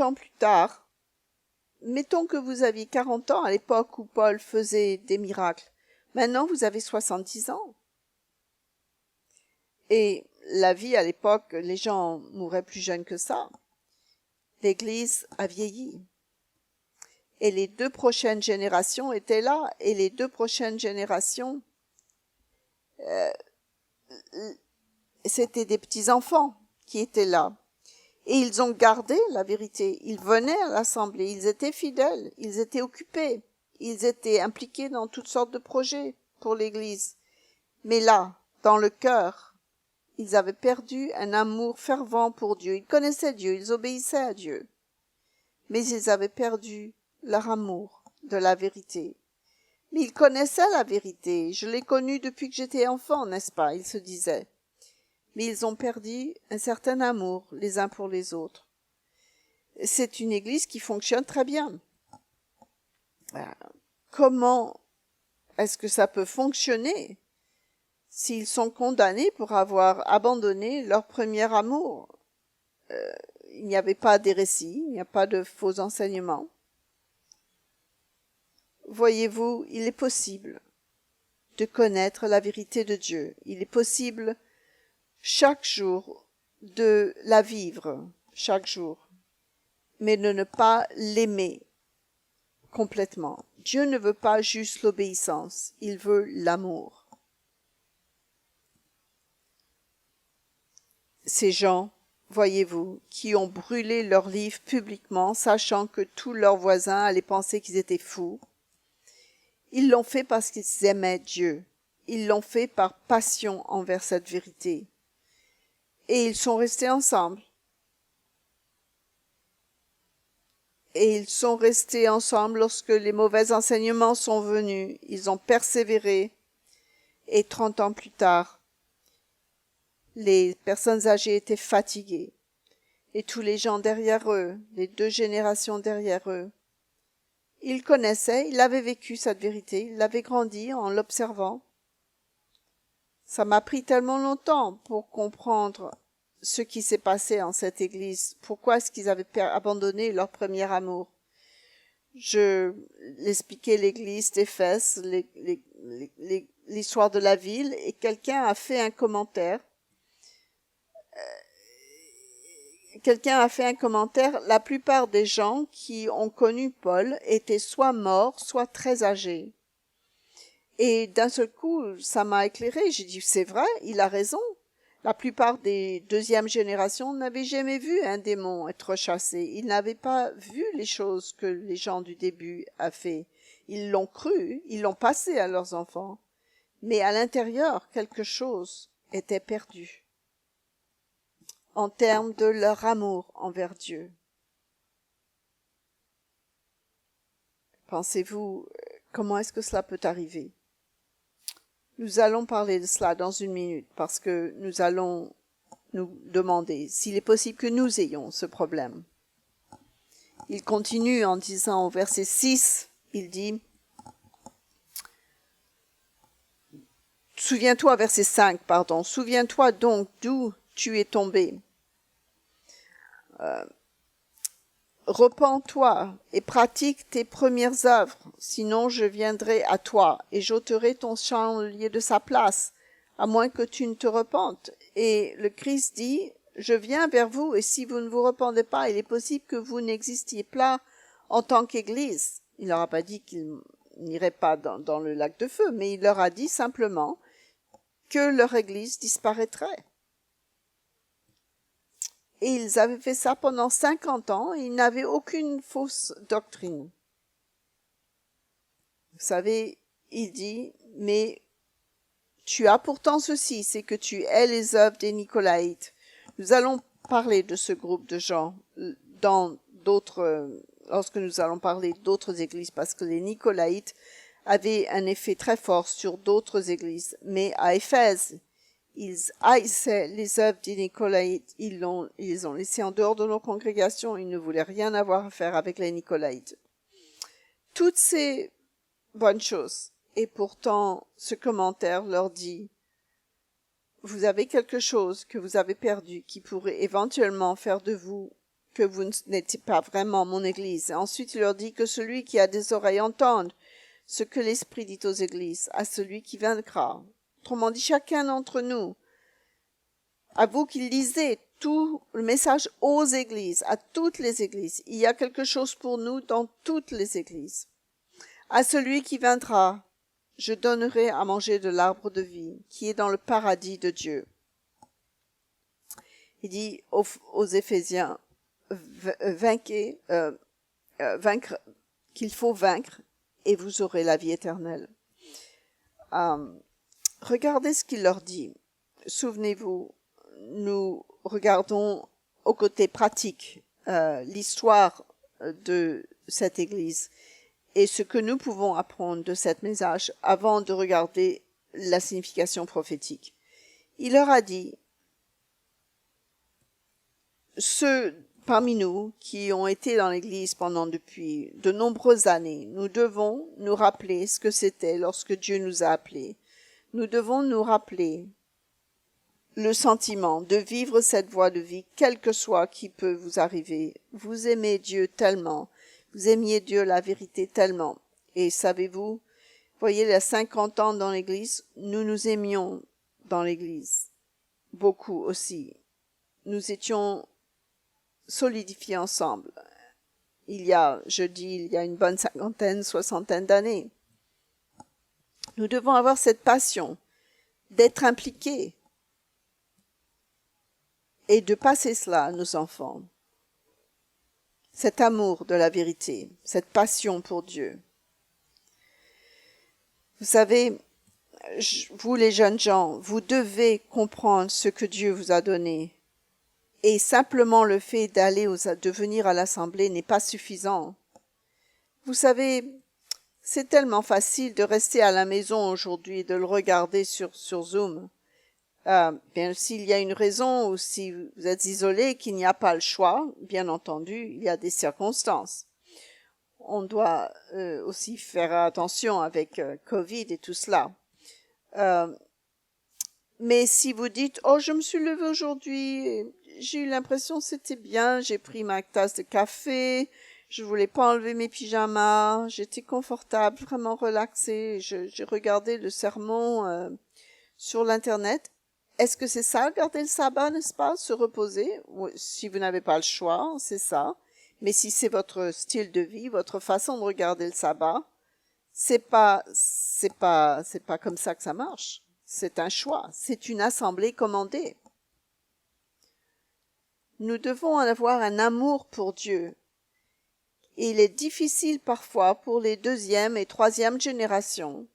ans plus tard, mettons que vous aviez 40 ans à l'époque où Paul faisait des miracles. Maintenant, vous avez 70 ans. Et la vie à l'époque, les gens mouraient plus jeunes que ça. L'Église a vieilli. Et les 2 prochaines générations étaient là. Et les 2 prochaines générations, c'était des petits-enfants qui étaient là. Et ils ont gardé la vérité. Ils venaient à l'assemblée, ils étaient fidèles, ils étaient occupés, ils étaient impliqués dans toutes sortes de projets pour l'Église. Mais là, dans le cœur, ils avaient perdu un amour fervent pour Dieu. Ils connaissaient Dieu, ils obéissaient à Dieu. Mais ils avaient perdu leur amour de la vérité. Mais ils connaissaient la vérité. Je l'ai connue depuis que j'étais enfant, n'est-ce pas? Ils se disaient. Mais ils ont perdu un certain amour les uns pour les autres. C'est une église qui fonctionne très bien. Comment est-ce que ça peut fonctionner s'ils sont condamnés pour avoir abandonné leur premier amour? Il n'y avait pas d'hérésie, il n'y a pas de faux enseignements. Voyez-vous, il est possible de connaître la vérité de Dieu. Il est possible chaque jour de la vivre, chaque jour, mais de ne pas l'aimer complètement. Dieu ne veut pas juste l'obéissance, il veut l'amour. Ces gens, voyez-vous, qui ont brûlé leurs livres publiquement, sachant que tous leurs voisins allaient penser qu'ils étaient fous, ils l'ont fait parce qu'ils aimaient Dieu. Ils l'ont fait par passion envers cette vérité. Et ils sont restés ensemble. Et ils sont restés ensemble lorsque les mauvais enseignements sont venus. Ils ont persévéré. Et 30 ans plus tard, les personnes âgées étaient fatiguées. Et tous les gens derrière eux, les 2 générations derrière eux, ils connaissaient, ils avaient vécu cette vérité, ils l'avaient grandi en l'observant. Ça m'a pris tellement longtemps pour comprendre ce qui s'est passé en cette église. Pourquoi est-ce qu'ils avaient abandonné leur premier amour? Je l'expliquais l'église d'Éphèse, l'histoire de la ville, et quelqu'un a fait un commentaire. La plupart des gens qui ont connu Paul étaient soit morts, soit très âgés. Et d'un seul coup, ça m'a éclairé. J'ai dit, c'est vrai, il a raison. La plupart des 2e générations n'avaient jamais vu un démon être chassé. Ils n'avaient pas vu les choses que les gens du début ont fait. Ils l'ont cru, ils l'ont passé à leurs enfants. Mais à l'intérieur, quelque chose était perdu en termes de leur amour envers Dieu. Pensez-vous, comment est-ce que cela peut arriver? Nous allons parler de cela dans une minute parce que nous allons nous demander s'il est possible que nous ayons ce problème. Il continue en disant au verset 6, il dit, verset 5, souviens-toi donc d'où tu es tombé. Repens-toi et pratique tes premières œuvres, sinon je viendrai à toi et j'ôterai ton chandelier de sa place, à moins que tu ne te repentes. Et le Christ dit, je viens vers vous, et si vous ne vous repentez pas, il est possible que vous n'existiez pas en tant qu'Église. Il leur a pas dit qu'ils n'iraient pas dans le lac de feu, mais il leur a dit simplement que leur Église disparaîtrait. Et ils avaient fait ça pendant 50 ans et ils n'avaient aucune fausse doctrine. Vous savez, il dit, mais tu as pourtant ceci, c'est que tu hais les œuvres des Nicolaïtes. Nous allons parler de ce groupe de gens dans lorsque nous allons parler d'autres églises, parce que les Nicolaïtes avaient un effet très fort sur d'autres églises. Mais à Éphèse, ils haïssaient les œuvres des Nicolaïtes. Ils les ont laissés en dehors de nos congrégations. Ils ne voulaient rien avoir à faire avec les Nicolaïtes. Toutes ces bonnes choses. Et pourtant, ce commentaire leur dit, vous avez quelque chose que vous avez perdu qui pourrait éventuellement faire de vous que vous n'étiez pas vraiment mon Église. Et ensuite, il leur dit que celui qui a des oreilles entende ce que l'Esprit dit aux Églises, à celui qui vaincra. Autrement dit, chacun d'entre nous, à vous qui lisez tout le message aux Églises, à toutes les Églises, il y a quelque chose pour nous dans toutes les Églises. À celui qui vaincra, je donnerai à manger de l'arbre de vie, qui est dans le paradis de Dieu. Il dit aux Éphésiens, vaincre, qu'il faut vaincre, et vous aurez la vie éternelle. Regardez ce qu'il leur dit. Souvenez-vous, nous regardons au côté pratique l'histoire de cette Église et ce que nous pouvons apprendre de cet message avant de regarder la signification prophétique. Il leur a dit, ceux parmi nous qui ont été dans l'Église depuis de nombreuses années, nous devons nous rappeler ce que c'était lorsque Dieu nous a appelés. Nous devons nous rappeler le sentiment de vivre cette voie de vie, quel que soit qui peut vous arriver. Vous aimez Dieu tellement, vous aimiez Dieu, la vérité tellement. Et savez-vous, voyez, les 50 ans dans l'Église, nous nous aimions dans l'Église, beaucoup aussi. Nous étions solidifiés ensemble. Il y a une bonne 50, 60 d'années. Nous devons avoir cette passion d'être impliqués et de passer cela à nos enfants. Cet amour de la vérité, cette passion pour Dieu. Vous savez, vous les jeunes gens, vous devez comprendre ce que Dieu vous a donné. Et simplement le fait de venir à l'assemblée n'est pas suffisant. Vous savez, c'est tellement facile de rester à la maison aujourd'hui, de le regarder sur Zoom. Bien, s'il y a une raison ou si vous êtes isolé, qu'il n'y a pas le choix, bien entendu, il y a des circonstances. On doit aussi faire attention avec Covid et tout cela. Mais si vous dites, oh, je me suis levée aujourd'hui, j'ai eu l'impression que c'était bien, j'ai pris ma tasse de café, je voulais pas enlever mes pyjamas, j'étais confortable, vraiment relaxée, j'ai regardé le sermon sur l'internet. Est-ce que c'est ça, garder le sabbat, n'est-ce pas, se reposer? Si vous n'avez pas le choix, c'est ça. Mais si c'est votre style de vie, votre façon de regarder le sabbat, c'est pas comme ça que ça marche. C'est un choix. C'est une assemblée commandée. Nous devons avoir un amour pour Dieu. Et il est difficile parfois pour les deuxième et troisième générations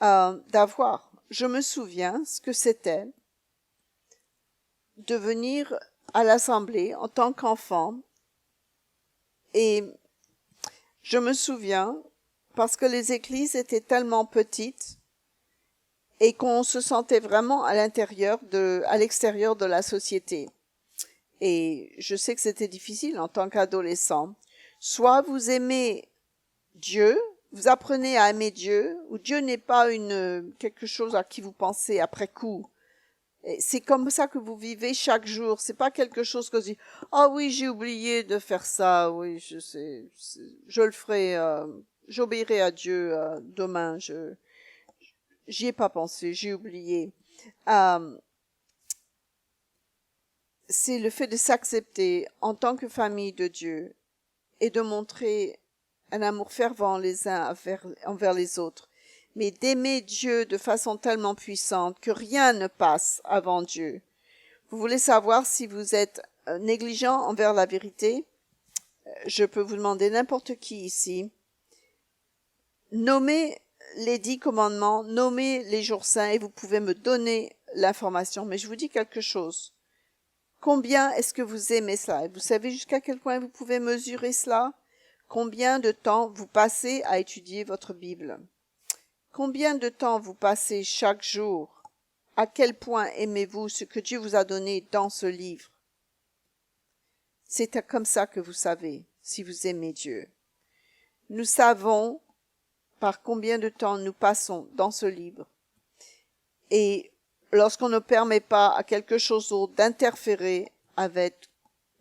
d'avoir. Je me souviens ce que c'était de venir à l'assemblée en tant qu'enfant. Et je me souviens, parce que les églises étaient tellement petites et qu'on se sentait vraiment à l'extérieur de la société. Et je sais que c'était difficile en tant qu'adolescent. Soit vous aimez Dieu, vous apprenez à aimer Dieu, ou Dieu n'est pas quelque chose à qui vous pensez après coup. Et c'est comme ça que vous vivez chaque jour. C'est pas quelque chose que vous dites, ah oui, j'ai oublié de faire ça, oui, je sais, je le ferai, j'obéirai à Dieu demain, j'y ai pas pensé, j'ai oublié. C'est le fait de s'accepter en tant que famille de Dieu et de montrer un amour fervent les uns envers les autres, mais d'aimer Dieu de façon tellement puissante que rien ne passe avant Dieu. Vous voulez savoir si vous êtes négligent envers la vérité? Je peux vous demander n'importe qui ici. Nommez les 10 commandements, nommez les jours saints et vous pouvez me donner l'information. Mais je vous dis quelque chose. Combien est-ce que vous aimez cela? Et vous savez jusqu'à quel point vous pouvez mesurer cela? Combien de temps vous passez à étudier votre Bible? Combien de temps vous passez chaque jour? À quel point aimez-vous ce que Dieu vous a donné dans ce livre? C'est comme ça que vous savez si vous aimez Dieu. Nous savons par combien de temps nous passons dans ce livre. Et lorsqu'on ne permet pas à quelque chose d'autre d'interférer avec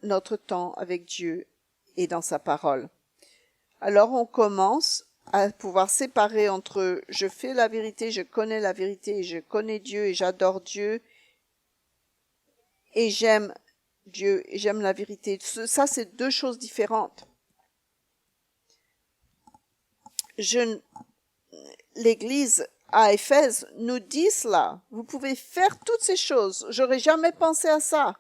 notre temps avec Dieu et dans sa parole, alors on commence à pouvoir séparer entre je fais la vérité, je connais la vérité, je connais Dieu et j'adore Dieu et j'aime Dieu et j'aime la vérité. Ça, c'est deux choses différentes. L'Église à Éphèse nous dit cela. Vous pouvez faire toutes ces choses. J'aurais jamais pensé à ça.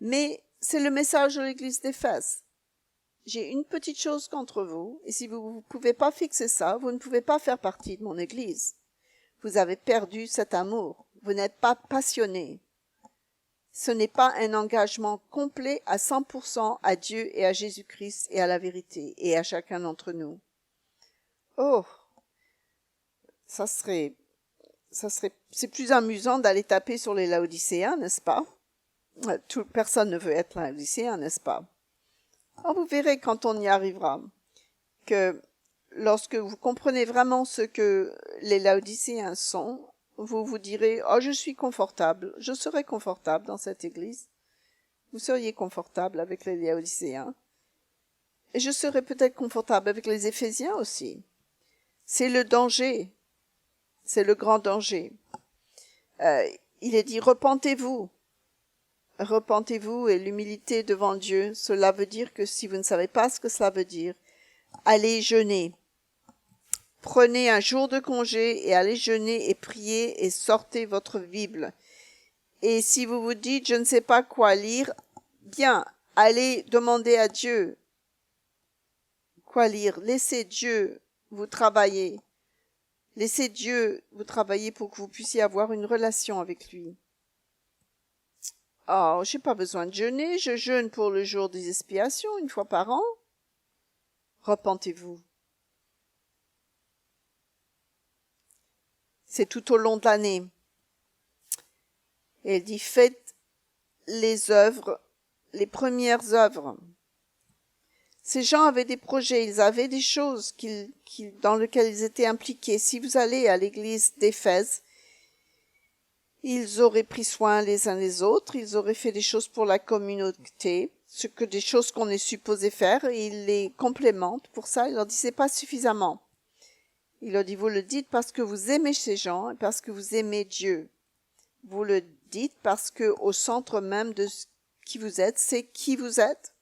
Mais c'est le message de l'Église d'Éphèse. J'ai une petite chose contre vous, et si vous ne pouvez pas fixer ça, vous ne pouvez pas faire partie de mon Église. Vous avez perdu cet amour. Vous n'êtes pas passionné. Ce n'est pas un engagement complet à 100% à Dieu et à Jésus-Christ et à la vérité et à chacun d'entre nous. Oh, c'est plus amusant d'aller taper sur les Laodicéens, n'est-ce pas? Personne ne veut être Laodicéen, n'est-ce pas? Alors vous verrez quand on y arrivera que lorsque vous comprenez vraiment ce que les Laodicéens sont, vous vous direz « Oh, je suis confortable, je serai confortable dans cette église. » Vous seriez confortable avec les Laodicéens. Et je serai peut-être confortable avec les Éphésiens aussi. C'est le danger. C'est le grand danger. Il est dit « Repentez-vous. » Repentez-vous et l'humilité devant Dieu, cela veut dire que si vous ne savez pas ce que cela veut dire, allez jeûner. Prenez un jour de congé et allez jeûner et prier et sortez votre Bible. Et si vous vous dites, je ne sais pas quoi lire, bien, allez demander à Dieu quoi lire. Laissez Dieu vous travailler. Laissez Dieu vous travailler pour que vous puissiez avoir une relation avec lui. Oh, j'ai pas besoin de jeûner, je jeûne pour le jour des expiations, une fois par an. Repentez-vous. C'est tout au long de l'année. Et elle dit, faites les œuvres, les premières œuvres. Ces gens avaient des projets, ils avaient des choses dans lesquelles ils étaient impliqués. Si vous allez à l'église d'Éphèse, ils auraient pris soin les uns des autres, ils auraient fait des choses pour la communauté, des choses qu'on est supposé faire, et ils les complémentent. Pour ça, il leur dit, c'est pas suffisamment. Il leur dit, vous le dites parce que vous aimez ces gens et parce que vous aimez Dieu. Vous le dites parce que au centre même de qui vous êtes, c'est qui vous êtes.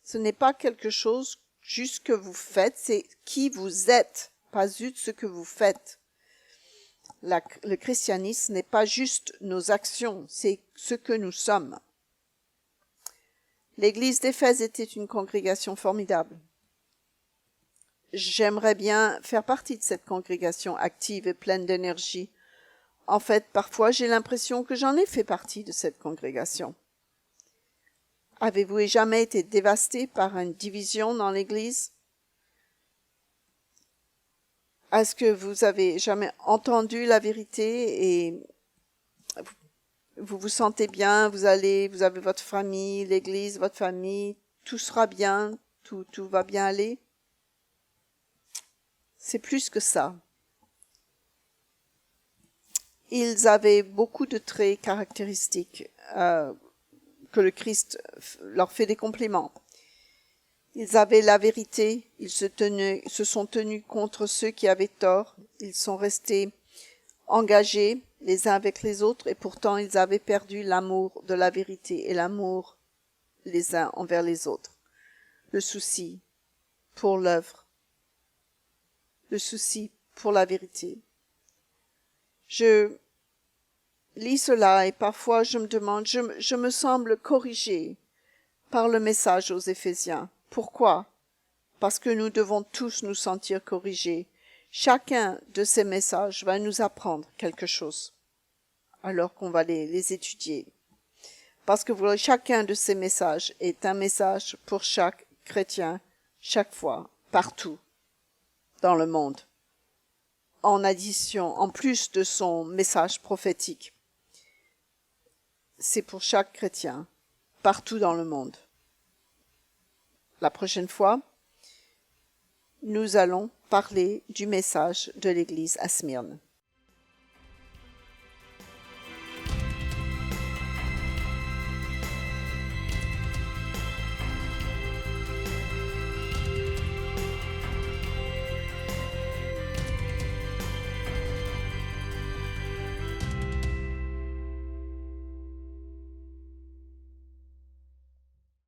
Ce n'est pas quelque chose juste que vous faites, c'est qui vous êtes, pas juste ce que vous faites. Le christianisme n'est pas juste nos actions, c'est ce que nous sommes. L'église d'Éphèse était une congrégation formidable. J'aimerais bien faire partie de cette congrégation active et pleine d'énergie. En fait, parfois, j'ai l'impression que j'en ai fait partie de cette congrégation. Avez-vous jamais été dévasté par une division dans l'Église? Est-ce que vous avez jamais entendu la vérité et vous vous sentez bien, vous avez votre famille, l'Église, votre famille, tout sera bien, tout va bien aller? C'est plus que ça. Ils avaient beaucoup de traits caractéristiques que le Christ leur fait des compliments. Ils avaient la vérité, ils se sont tenus contre ceux qui avaient tort, ils sont restés engagés les uns avec les autres et pourtant ils avaient perdu l'amour de la vérité et l'amour les uns envers les autres. Le souci pour l'œuvre, le souci pour la vérité. Je lis cela et parfois je me demande, je me semble corrigée par le message aux Éphésiens. Pourquoi? Parce que nous devons tous nous sentir corrigés. chacun de ces messages va nous apprendre quelque chose alors qu'on va les étudier. Parce que chacun de ces messages est un message pour chaque chrétien, chaque fois, partout dans le monde, en addition, en plus de son message prophétique. C'est pour chaque chrétien, partout dans le monde. La prochaine fois, nous allons parler du message de l'Église à Smyrne.